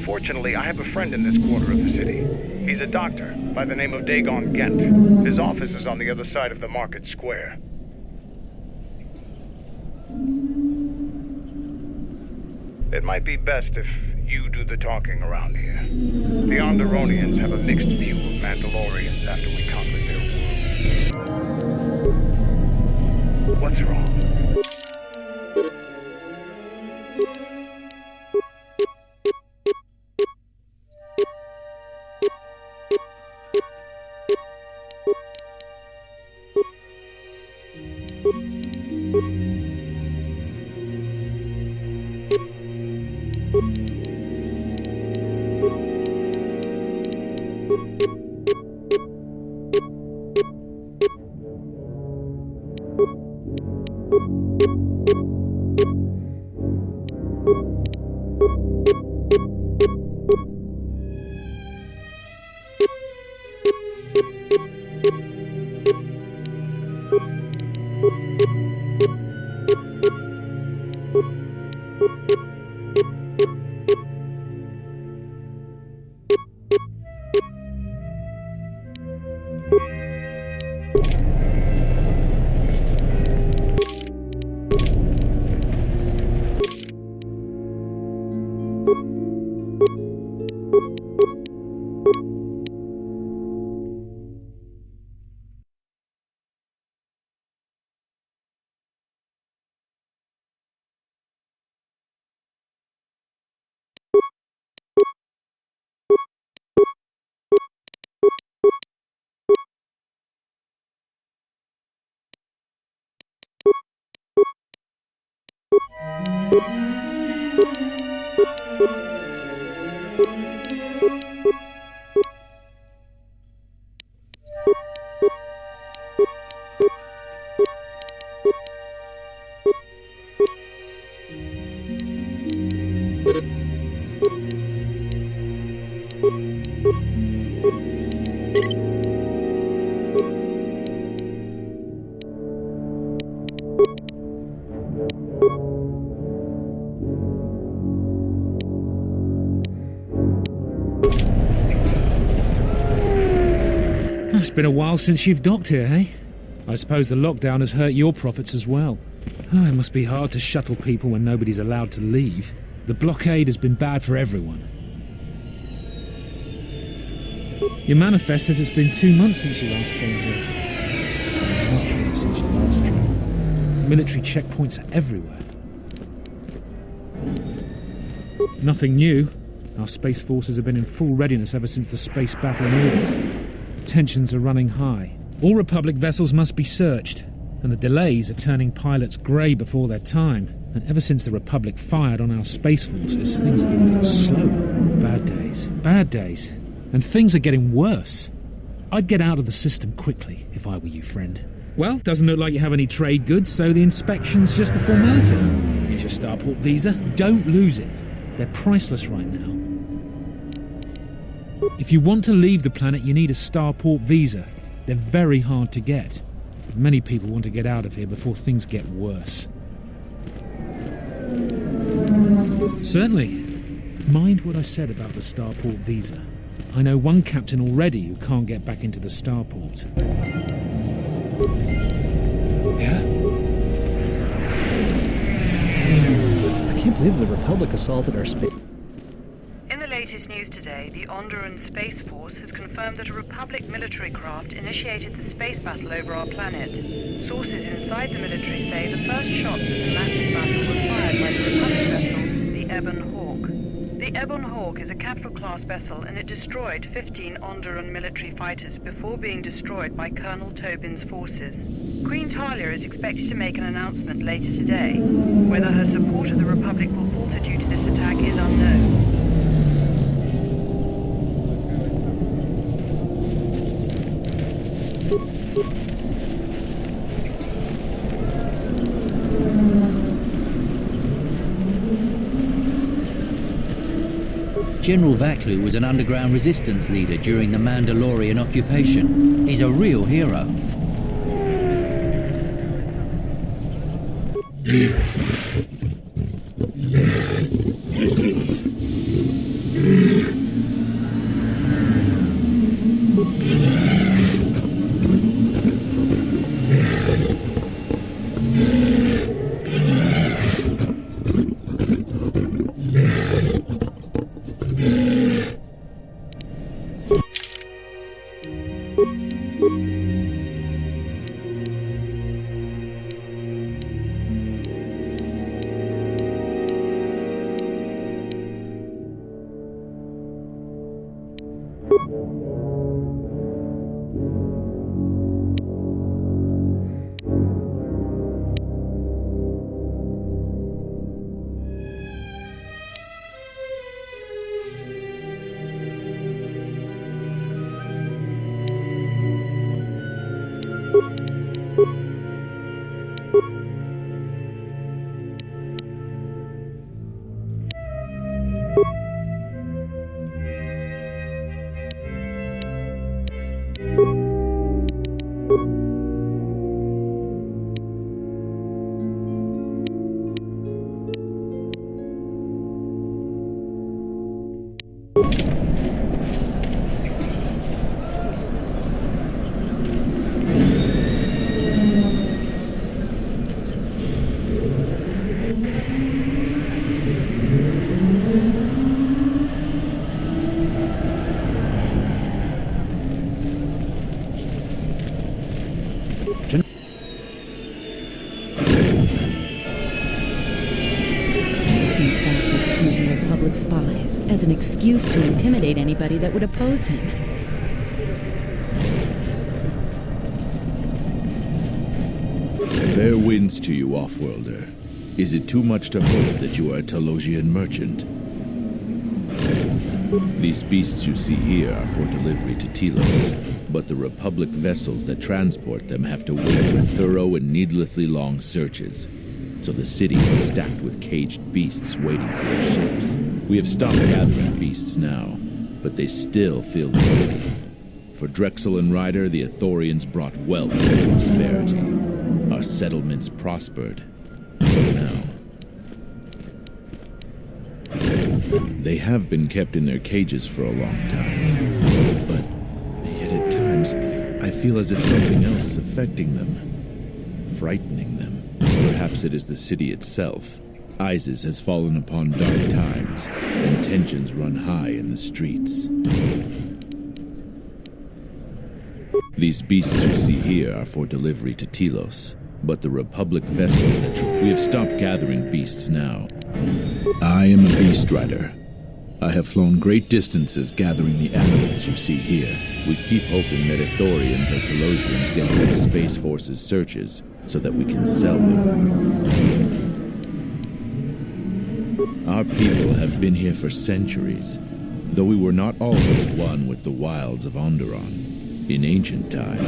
Fortunately, I have a friend in this quarter of the city. He's a doctor by the name of Dagon Gent. His office is on the other side of the market square. It might be best if you do the talking around here. The Onderonians have a mixed view of Mandalorians after we conquered their world. What's wrong? It's been a while since you've docked here, eh? I suppose the lockdown has hurt your profits as well. Oh, it must be hard to shuttle people when nobody's allowed to leave. The blockade has been bad for everyone. Your manifest says it's been 2 months since you last came here. It's become much worse since your last trip. Military checkpoints are everywhere. Nothing new. Our space forces have been in full readiness ever since the space battle in orbit. Tensions are running high. All Republic vessels must be searched, and the delays are turning pilots grey before their time. And ever since the Republic fired on our space forces, things have been even slower. Bad days. Bad days. And things are getting worse. I'd get out of the system quickly, if I were you, friend. Well, doesn't look like you have any trade goods, so the inspection's just a formality. Here's your starport visa. Don't lose it. They're priceless right now. If you want to leave the planet, you need a starport visa. They're very hard to get. But many people want to get out of here before things get worse. Certainly. Mind what I said about the starport visa. I know one captain already who can't get back into the starport. Yeah? I can't believe the Republic assaulted our space. In the latest news today, the Onderon Space Force has confirmed that a Republic military craft initiated the space battle over our planet. Sources inside the military say the first shots of the massive battle were fired by the Republic vessel, the Ebon Hawk. The Ebon Hawk is a capital-class vessel, and it destroyed 15 Onderan military fighters before being destroyed by Colonel Tobin's forces. Queen Talia is expected to make an announcement later today. Whether her support of the Republic will falter due to this attack is unknown. General Vaklu was an underground resistance leader during the Mandalorian occupation. He's a real hero. Spies as an excuse to intimidate anybody that would oppose him. Fair winds to you, Offworlder. Is it too much to hope that you are a Telosian merchant? These beasts you see here are for delivery to Telos, but the Republic vessels that transport them have to wait for thorough and needlessly long searches. So the city is stacked with caged beasts waiting for their ships. We have stopped gathering beasts now, but they still fill the city. For Drexel and Ryder, the Ithorians brought wealth and prosperity. Our settlements prospered. But now, they have been kept in their cages for a long time. But yet at times, I feel as if something else is affecting them, frightening them. Perhaps it is the city itself. Isis has fallen upon dark times, and tensions run high in the streets. These beasts you see here are for delivery to Telos, but the Republic vessels that we have stopped gathering beasts now. I am a beast rider. I have flown great distances gathering the animals you see here. We keep hoping that Ithorians or Telosians get through the Space Force's searches so that we can sell them. Our people have been here for centuries, though we were not always one with the wilds of Onderon. In ancient times,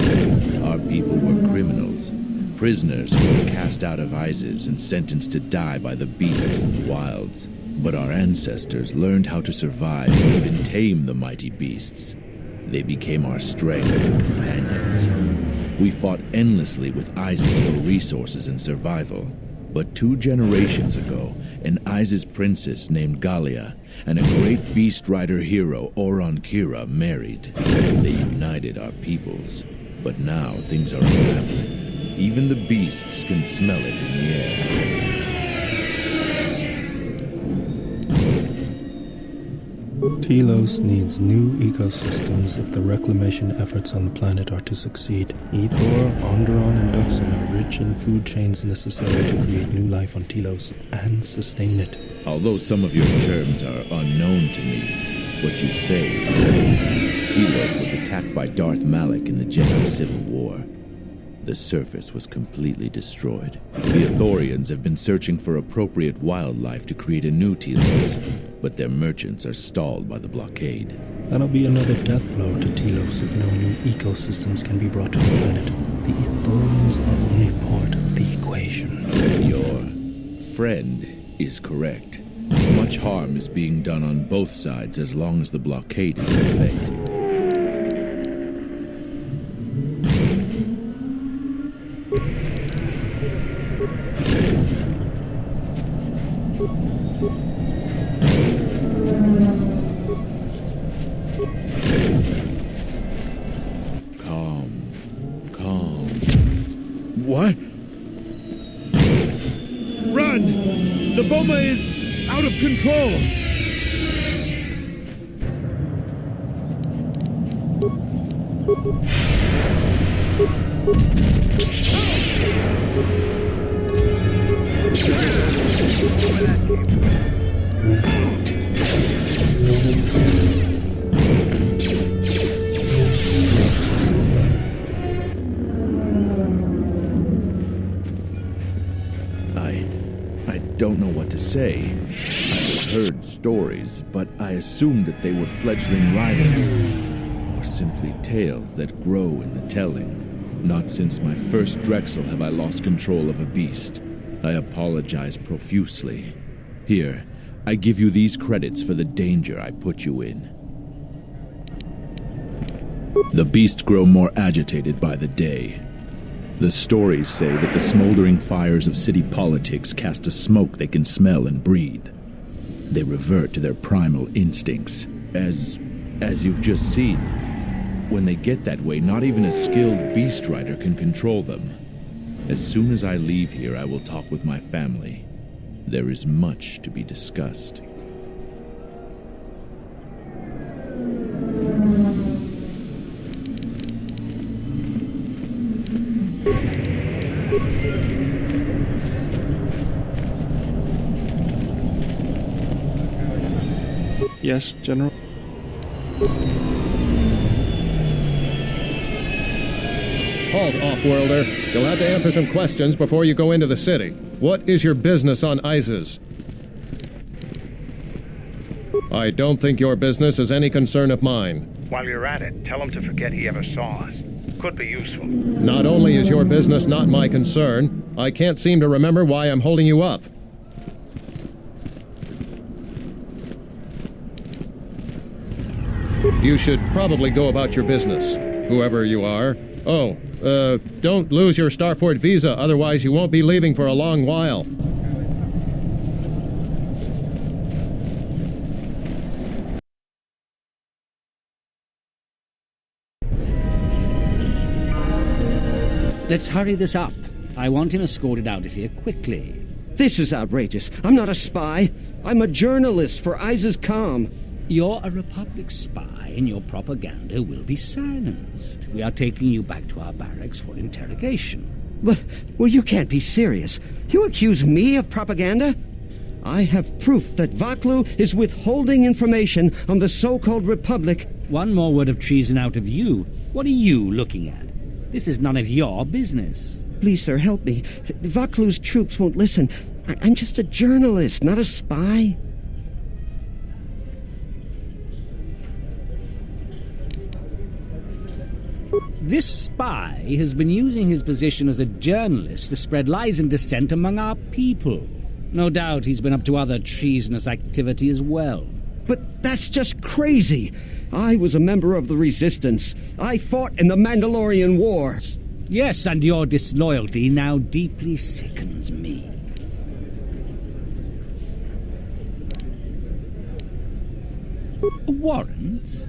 our people were criminals, prisoners who were cast out of Isis and sentenced to die by the beasts in the wilds. But our ancestors learned how to survive and even tame the mighty beasts. They became our strength and companions. We fought endlessly with Isis for resources and survival. But 2 generations ago, an Isis princess named Galia and a great beast rider hero, Oron Kira, married. They united our peoples. But now things are unraveling. Even the beasts can smell it in the air. Telos needs new ecosystems if the reclamation efforts on the planet are to succeed. Ethor, Onderon, and Duxon are rich in food chains necessary to create new life on Telos and sustain it. Although some of your terms are unknown to me, what you say is true. Telos was attacked by Darth Malak in the Jedi Civil War. The surface was completely destroyed. The Ithorians have been searching for appropriate wildlife to create a new Telos, but their merchants are stalled by the blockade. That'll be another death blow to Telos if no new ecosystems can be brought to the planet. The Ithorians are only part of the equation. Your friend is correct. Much harm is being done on both sides as long as the blockade is in effect. Calm. What? Run! The Boma is out of control! I don't know what to say. I've heard stories, but I assumed that they were fledgling riders, or simply tales that grow in the telling. Not since my first Drexel have I lost control of a beast. I apologize profusely. Here, I give you these credits for the danger I put you in. The beasts grow more agitated by the day. The stories say that the smoldering fires of city politics cast a smoke they can smell and breathe. They revert to their primal instincts, as you've just seen. When they get that way, not even a skilled beast rider can control them. As soon as I leave here, I will talk with my family. There is much to be discussed. Yes, General? Halt, off-worlder. You'll have to answer some questions before you go into the city. What is your business on Isis? I don't think your business is any concern of mine. While you're at it, tell him to forget he ever saw us. Could be useful. Not only is your business not my concern, I can't seem to remember why I'm holding you up. You should probably go about your business, whoever you are. Oh, don't lose your starport visa, otherwise you won't be leaving for a long while. Let's hurry this up. I want him escorted out of here quickly. This is outrageous. I'm not a spy. I'm a journalist for Isis Calm. You're a Republic spy, and your propaganda will be silenced. We are taking you back to our barracks for interrogation. But, well, you can't be serious. You accuse me of propaganda? I have proof that Vaklu is withholding information on the so-called Republic. One more word of treason out of you. What are you looking at? This is none of your business. Please, sir, help me. Vaklu's troops won't listen. I'm just a journalist, not a spy. This spy has been using his position as a journalist to spread lies and dissent among our people. No doubt he's been up to other treasonous activity as well. But that's just crazy. I was a member of the Resistance. I fought in the Mandalorian Wars. Yes, and your disloyalty now deeply sickens me. A warrant?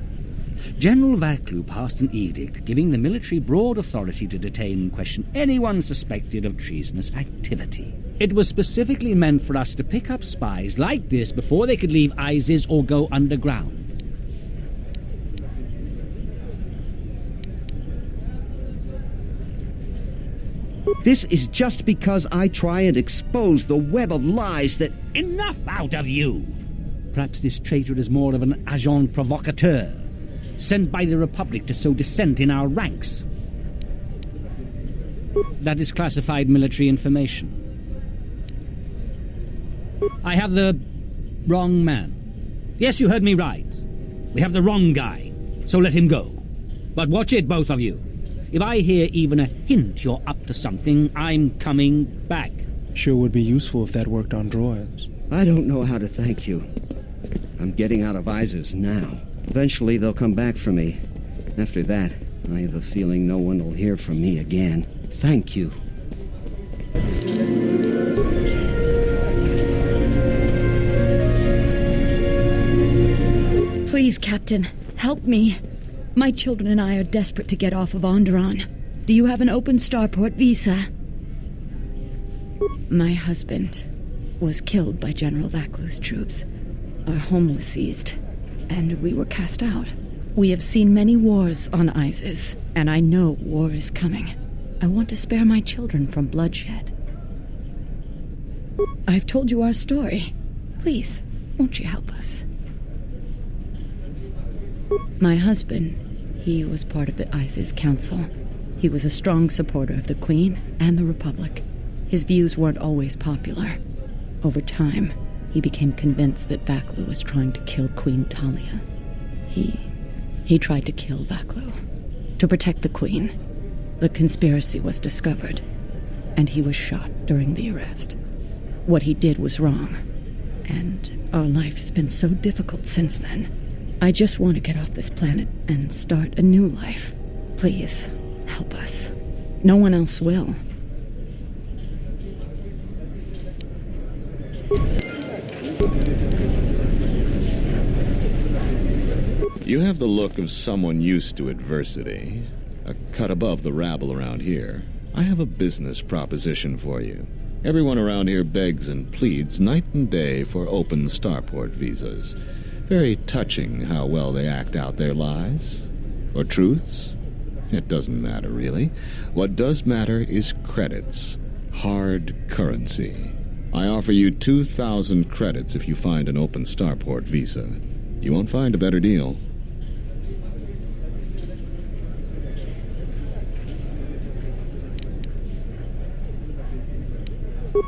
General Vaklu passed an edict giving the military broad authority to detain and question anyone suspected of treasonous activity. It was specifically meant for us to pick up spies like this before they could leave Isis or go underground. This is just because I try and expose the web of lies that... Enough out of you! Perhaps this traitor is more of an agent provocateur, sent by the Republic to sow dissent in our ranks. That is classified military information. I have the wrong man. Yes, you heard me right. We have the wrong guy, so let him go. But watch it, both of you. If I hear even a hint you're up to something, I'm coming back. Sure would be useful if that worked on droids. I don't know how to thank you. I'm getting out of ISIS now. Eventually they'll come back for me. After that, I have a feeling no one will hear from me again. Thank you. Please, Captain, help me. My children and I are desperate to get off of Onderon. Do you have an open starport visa? My husband was killed by General Vaklu's troops. Our home was seized, and we were cast out. We have seen many wars on Isis, and I know war is coming. I want to spare my children from bloodshed. I've told you our story. Please, won't you help us? My husband, he was part of the ISIS Council. He was a strong supporter of the Queen and the Republic. His views weren't always popular. Over time, he became convinced that Vaklu was trying to kill Queen Talia. He tried to kill Vaklu. To protect the Queen, the conspiracy was discovered, and he was shot during the arrest. What he did was wrong, and our life has been so difficult since then. I just want to get off this planet and start a new life. Please, help us. No one else will. You have the look of someone used to adversity, a cut above the rabble around here. I have a business proposition for you. Everyone around here begs and pleads night and day for open starport visas. Very touching how well they act out their lies. Or truths. It doesn't matter, really. What does matter is credits. Hard currency. I offer you 2,000 credits if you find an open starport visa. You won't find a better deal.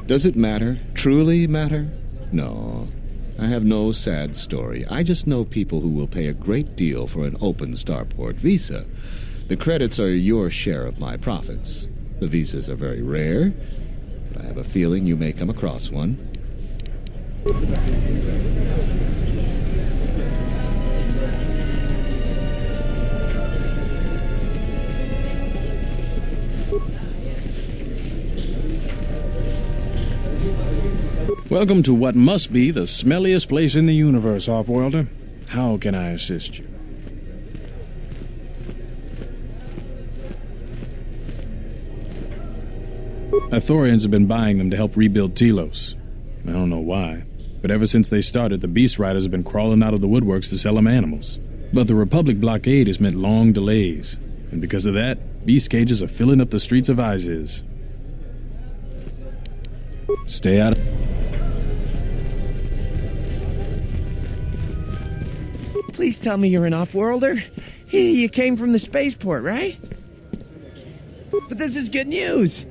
Does it matter? Truly matter? No. I have no sad story. I just know people who will pay a great deal for an open starport visa. The credits are your share of my profits. The visas are very rare, but I have a feeling you may come across one. Welcome to what must be the smelliest place in the universe, Offworlder. How can I assist you? Ithorians have been buying them to help rebuild Telos. I don't know why, but ever since they started, the Beast Riders have been crawling out of the woodworks to sell them animals. But the Republic blockade has meant long delays, and because of that, beast cages are filling up the streets of Isis. Stay out of... Please tell me you're an Offworlder. You came from the spaceport, right? But this is good news.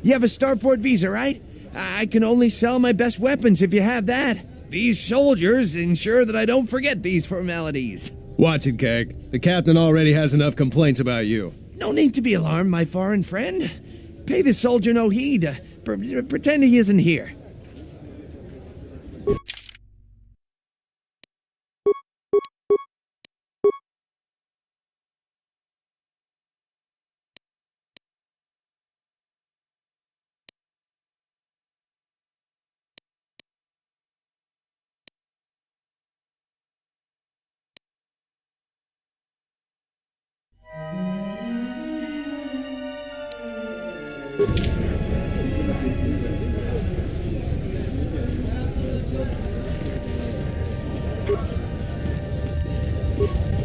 You have a starport visa, right? I can only sell my best weapons if you have that. These soldiers ensure that I don't forget these formalities. Watch it, Keg. The captain already has enough complaints about you. No need to be alarmed, my foreign friend. Pay the soldier no heed. Pretend he isn't here.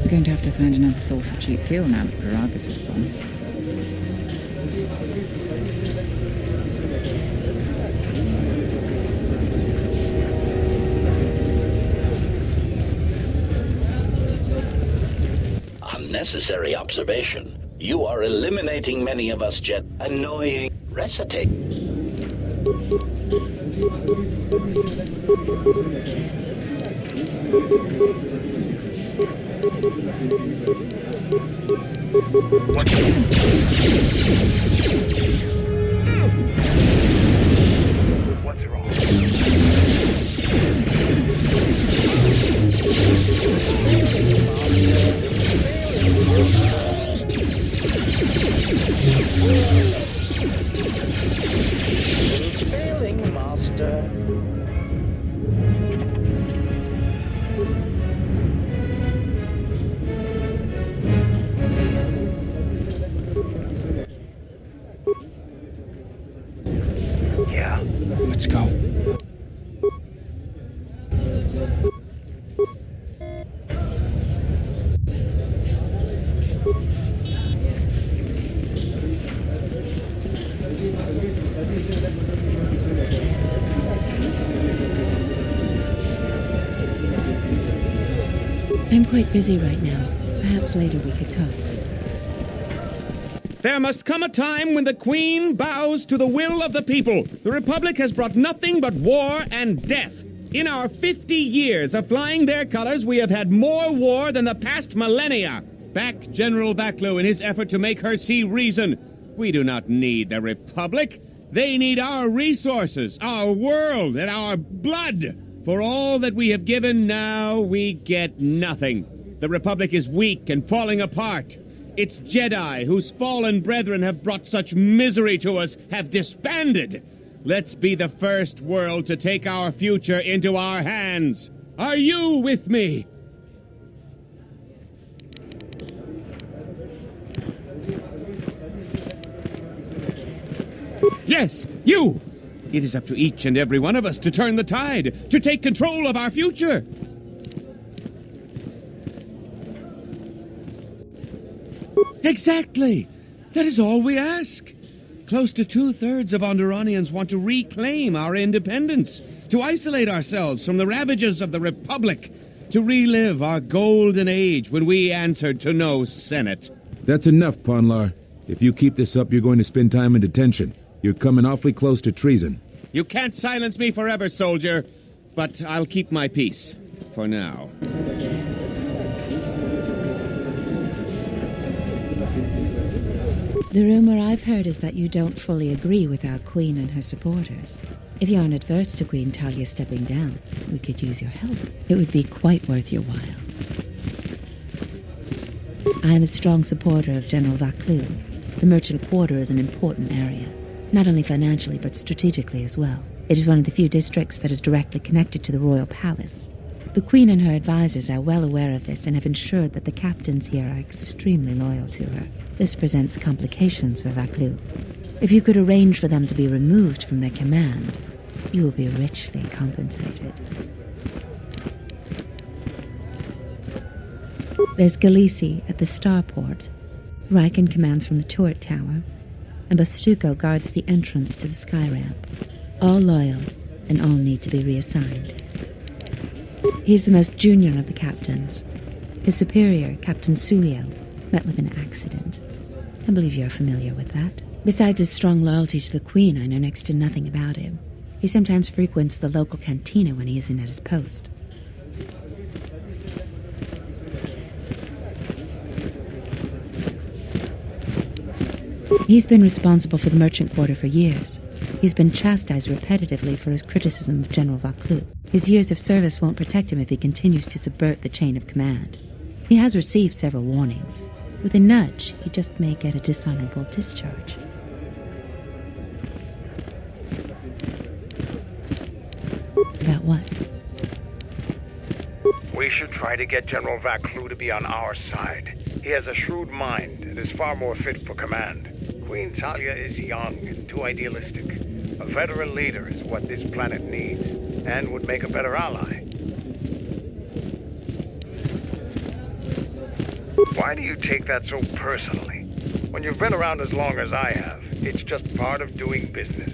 We're going to have to find another source of cheap fuel now that Viragus is gone. necessary observation. You are eliminating many of us Jet annoying recitate. What's wrong? Failing, Master. Yeah. Let's go. I'm quite busy right now. Perhaps later we could talk. There must come a time when the Queen bows to the will of the people. The Republic has brought nothing but war and death. In our 50 years of flying their colors, we have had more war than the past millennia. Back General Vaklu in his effort to make her see reason. We do not need the Republic. They need our resources, our world, and our blood. For all that we have given, now we get nothing. The Republic is weak and falling apart. Its Jedi, whose fallen brethren have brought such misery to us, have disbanded. Let's be the first world to take our future into our hands. Are you with me? Yes, you! It is up to each and every one of us to turn the tide, to take control of our future. Exactly! That is all we ask. Close to 2/3 of Onderonians want to reclaim our independence, to isolate ourselves from the ravages of the Republic, to relive our golden age when we answered to no Senate. That's enough, Ponlar. If you keep this up, you're going to spend time in detention. You're coming awfully close to treason. You can't silence me forever, soldier, but I'll keep my peace. For now. The rumor I've heard is that you don't fully agree with our queen and her supporters. If you aren't adverse to Queen Talia stepping down, we could use your help. It would be quite worth your while. I am a strong supporter of General Vaklu. The merchant quarter is an important area, not only financially but strategically as well. It is one of the few districts that is directly connected to the royal palace. The Queen and her advisors are well aware of this and have ensured that the captains here are extremely loyal to her. This presents complications for Vaklu. If you could arrange for them to be removed from their command, you will be richly compensated. There's Galisi at the starport. Riken commands from the turret tower, and Bastuco guards the entrance to the sky ramp. All loyal, and all need to be reassigned. He's the most junior of the captains. His superior, Captain Sulio, met with an accident. I believe you're familiar with that. Besides his strong loyalty to the Queen, I know next to nothing about him. He sometimes frequents the local cantina when he isn't at his post. He's been responsible for the merchant quarter for years. He's been chastised repetitively for his criticism of General Vaklu. His years of service won't protect him if he continues to subvert the chain of command. He has received several warnings. With a nudge, he just may get a dishonorable discharge. About what? We should try to get General Vaklu to be on our side. He has a shrewd mind and is far more fit for command. Queen Talia is young and too idealistic. A veteran leader is what this planet needs, and would make a better ally. Why do you take that so personally? When you've been around as long as I have, it's just part of doing business.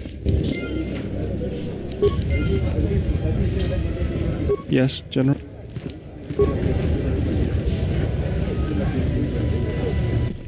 Yes, General.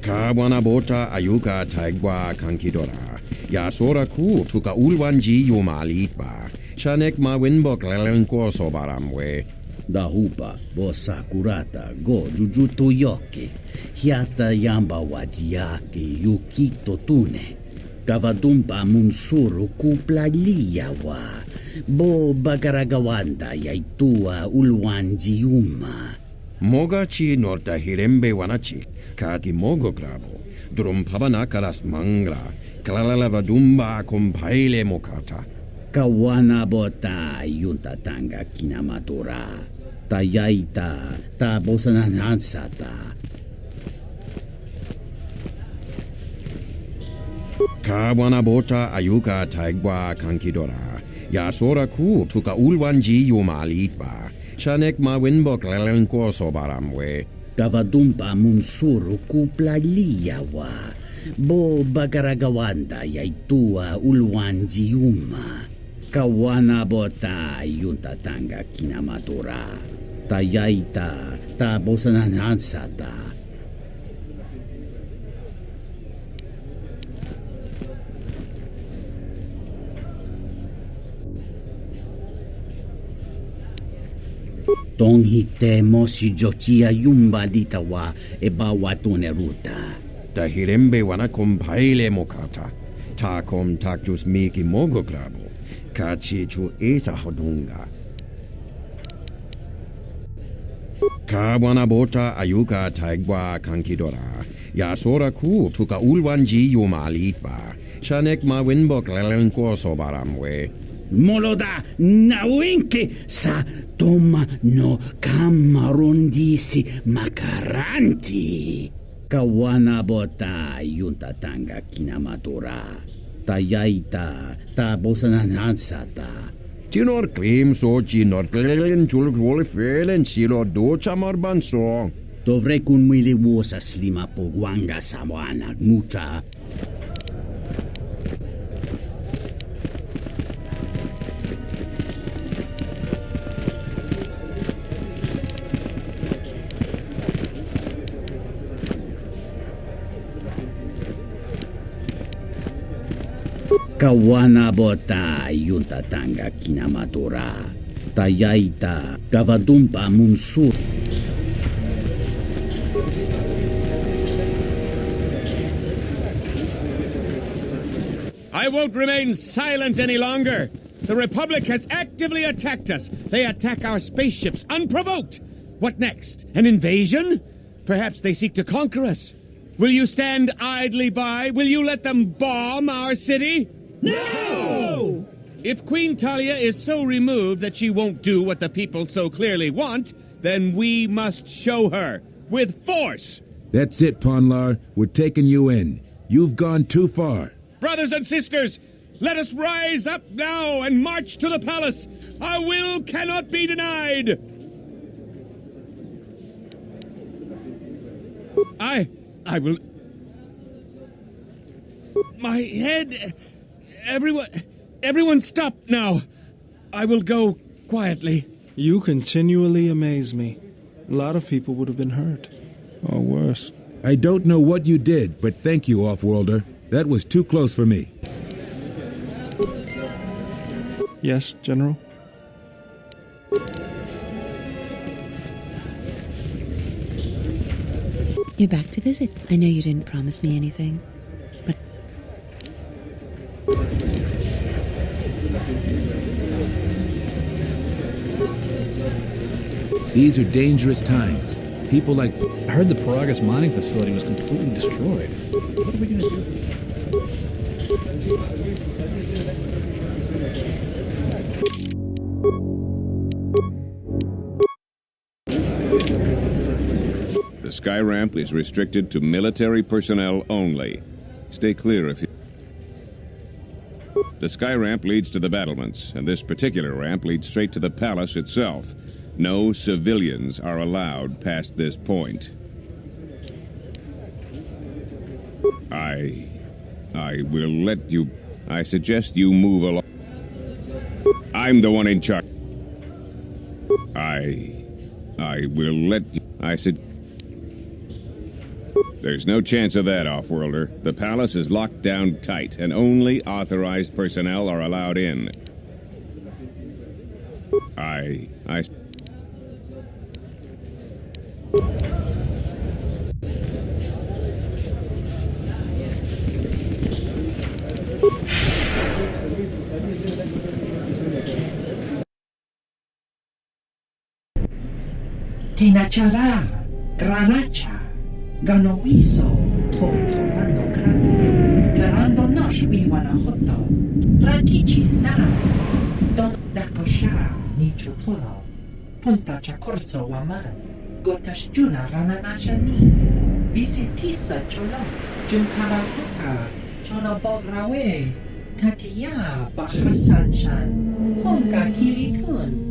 Kawanabota ayuka taigwa kankidora. Yasora ku tuka ulwanji yumalithba. Shanek ma winbok lelenko sobaramwe. Dahupa bosa kurata go jujuto yoke. Hiata yamba wajiake yukito tune. Kavadumpa munsuru kuplaliyawa. Bo bagaragawanda yaitua ulwanji yuma. Mogachi norta hirembe wanachi. Kaki mogo grabo. Drum pabanakaras mangra. Klalavadumba compaile mokata. Kawana bota yunta tanga kinamatura. Tayaita ta bosananansata. Kawana bota ayuka taigwa kankidora. Yasora ku tuka ulwanji yumalithba. Shanek ma winbok lelenko sobaramwe. Kavadumpa munsuru kuplaliyawa. Bo bagaragawanda yaitua ulwanji yuma. Kawana bota yunta tanga kinamatura. Tayaita ta bosananansata. Tonghite mosi jochia yumba litawa e bawatune ruta. Tahirembe wana compaile mokata. Takom taktus miki mogo grabo. Kachi chu esa hodunga. Kawana bota ayuka taigwa kankidora. Yasora ku tuka ulwanji yumalithba. Shanek ma winbok lelenko sobaramwe. Moloda nawinke sa toma no kamarundisi makaranti. Kawana bota yunta tanga kinamatura. Tayaita ta bosananansata. Tinor claim so chinor klelen chulkwole felen silo do chamarbanso. Dovrei kun mwili wosa slima po wanga sawana mucha. Kawana bota yunta tanga kinamatura. Tayaita kavadumpa munsur. I won't remain silent any longer. The Republic has actively attacked us. They attack our spaceships unprovoked. What next? An invasion? Perhaps they seek to conquer us. Will you stand idly by? Will you let them bomb our city? No! If Queen Talia is so removed that she won't do what the people so clearly want, then we must show her with force. That's it, Ponlar. We're taking you in. You've gone too far. Brothers and sisters, let us rise up now and march to the palace. Our will cannot be denied. I will... My head... Everyone stop now. I will go quietly. You continually amaze me. A lot of people would have been hurt. Or worse. I don't know what you did, but thank you, Offworlder. That was too close for me. Yes, General? You're back to visit. I know you didn't promise me anything, but... These are dangerous times. People like... I heard the Paragas mining facility was completely destroyed. What are we going to do? The sky ramp is restricted to military personnel only. Stay clear if you... The sky ramp leads to the battlements, and this particular ramp leads straight to the palace itself. No civilians are allowed past this point. I will let you... I suggest you move along. I'm the one in charge. I will let you... There's no chance of that, Offworlder. The palace is locked down tight, and only authorized personnel are allowed in. I... Tinachara, Granacha, Ganowiso, Totorando Krani, Terando Nash Wiwanahoto, Rakichi San, Don Dakosha, Nichotolo, Punta Chakorso Waman, Gotashjuna Rananashani, Visitisa Cholo, Junkaratuka, Chonobograwe, Tatiya Bahasan Shan, Honka Kilikun.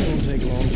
Won't take long.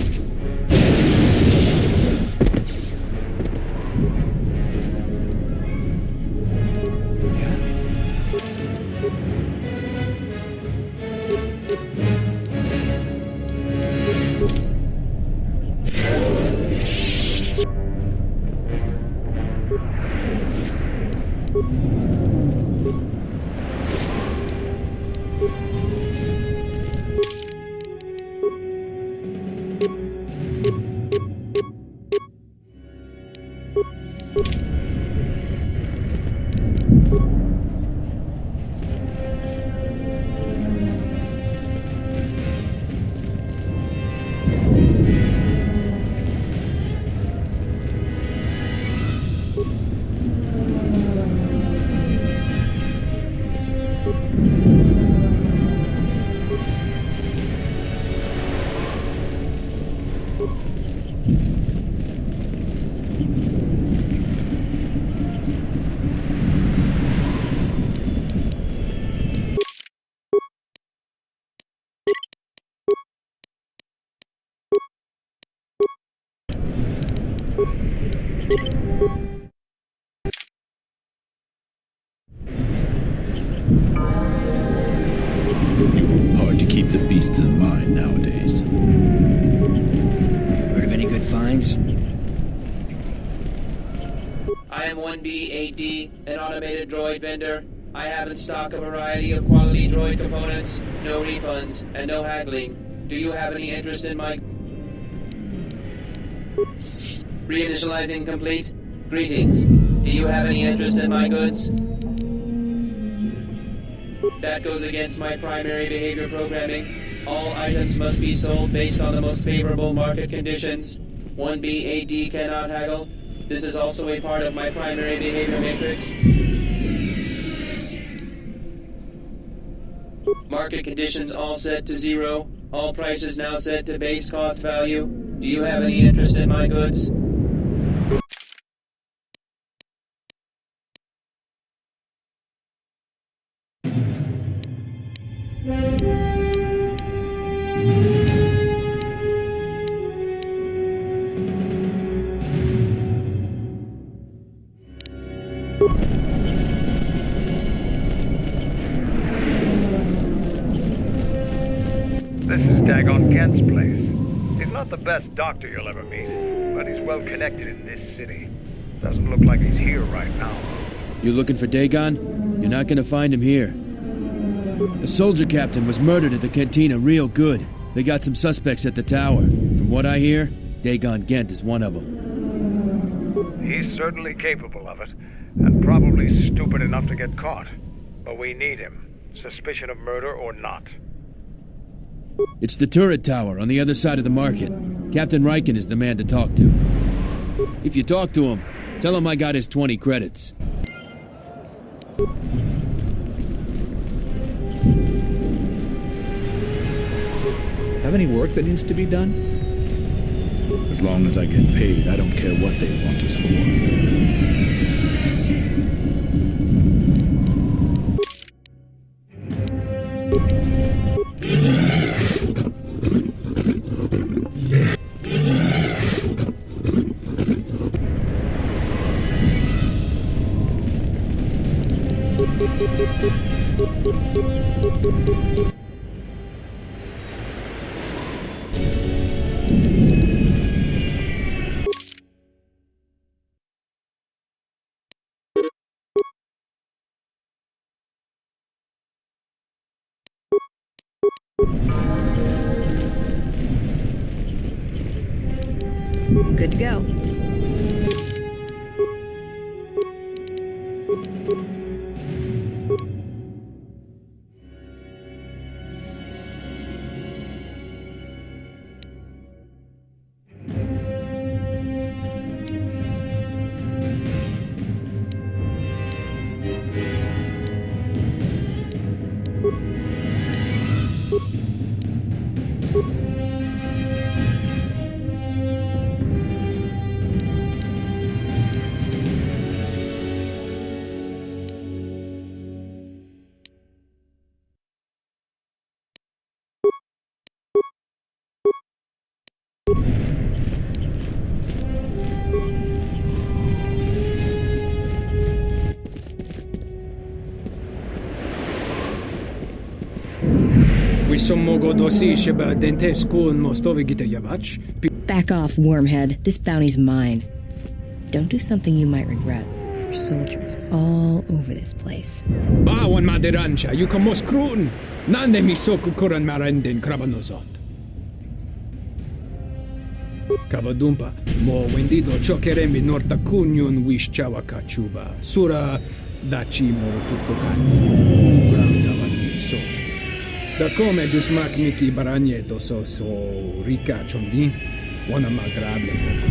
Hard to keep the beasts in line nowadays. Heard of any good finds? I am 1B8D, an automated droid vendor. I have in stock a variety of quality droid components, no refunds, and no haggling. Do you have any interest in my... Reinitializing complete? Greetings. Do you have any interest in my goods? That goes against my primary behavior programming. All items must be sold based on the most favorable market conditions. 1B8D cannot haggle. This is also a part of my primary behavior matrix. Market conditions all set to 0. All prices now set to base cost value. Do you have any interest in my goods? This is Dagon Kent's place. He's not the best doctor you'll ever meet, but he's well connected in this city. Doesn't look like he's here right now. You looking for Dagon? You're not gonna find him here. A soldier captain was murdered at the cantina real good. They got some suspects at the tower. From what I hear, Dagon Gent is one of them. He's certainly capable of it, and probably stupid enough to get caught. But we need him, suspicion of murder or not. It's the turret tower on the other side of the market. Captain Riken is the man to talk to. If you talk to him, tell him I got his 20 credits. Have any work that needs to be done? As long as I get paid, I don't care what they want us for. Good to go. Back off, wormhead. This bounty's mine. Don't do something you might regret. There's soldiers all over this place. Bawan maderansha, you can most krun. Nande misoku kuran marandin krabanosot. Kavadumpa, mo wendido chokeremi norta kunyun wish chawa kachuba. Sura dachimo tukokansa. Gramtavan soju. Da come just mak miki baranyeto so rika chondin. Wana magrable moko.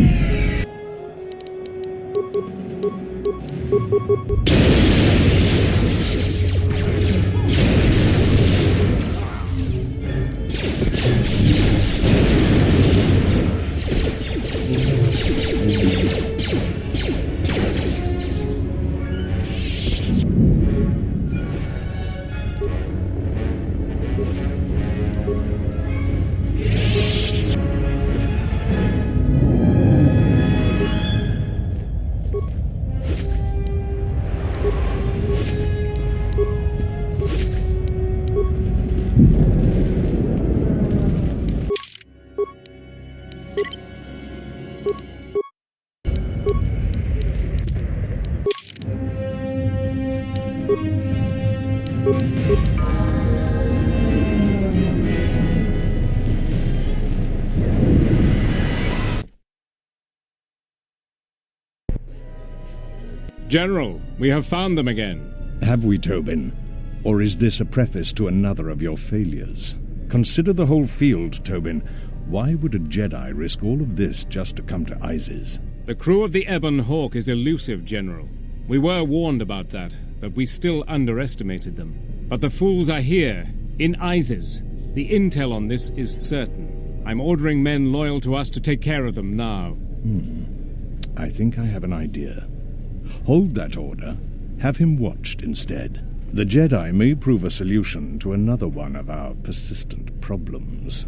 General, we have found them again. Have we, Tobin? Or is this a preface to another of your failures? Consider the whole field, Tobin. Why would a Jedi risk all of this just to come to Isis? The crew of the Ebon Hawk is elusive, General. We were warned about that, but we still underestimated them. But the fools are here, in Isis. The intel on this is certain. I'm ordering men loyal to us to take care of them now. I think I have an idea. Hold that order. Have him watched instead. The Jedi may prove a solution to another one of our persistent problems.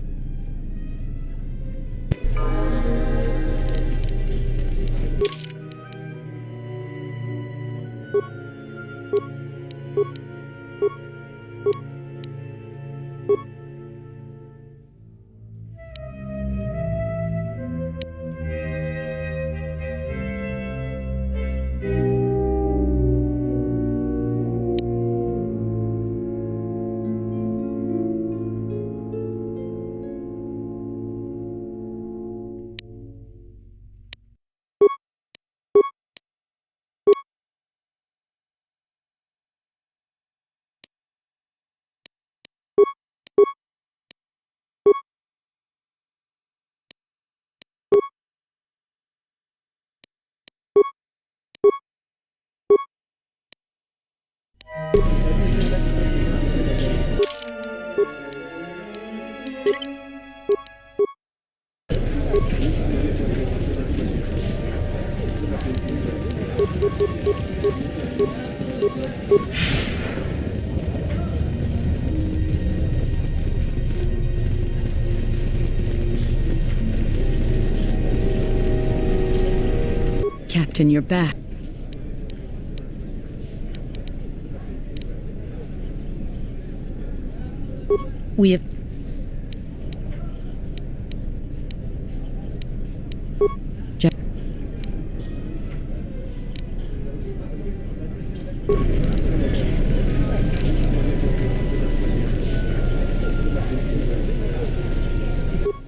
Captain, you're back. We have...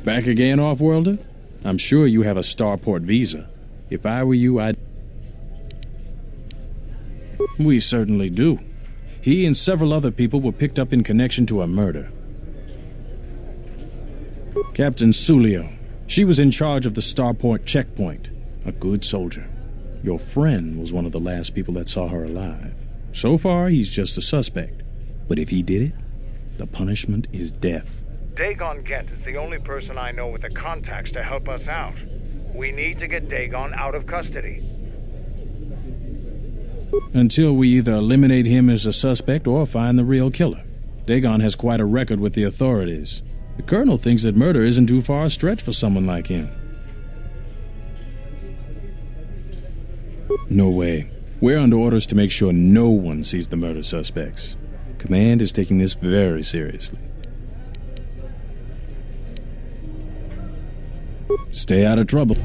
Back again, Off-Worlder? I'm sure you have a starport visa. If I were you, I'd... We certainly do. He and several other people were picked up in connection to a murder. Captain Sulio. She was in charge of the starport checkpoint. A good soldier. Your friend was one of the last people that saw her alive. So far, he's just a suspect. But if he did it, the punishment is death. Dagon Gent is the only person I know with the contacts to help us out. We need to get Dagon out of custody. Until we either eliminate him as a suspect or find the real killer. Dagon has quite a record with the authorities. The Colonel thinks that murder isn't too far a stretch for someone like him. No way. We're under orders to make sure no one sees the murder suspects. Command is taking this very seriously. Stay out of trouble.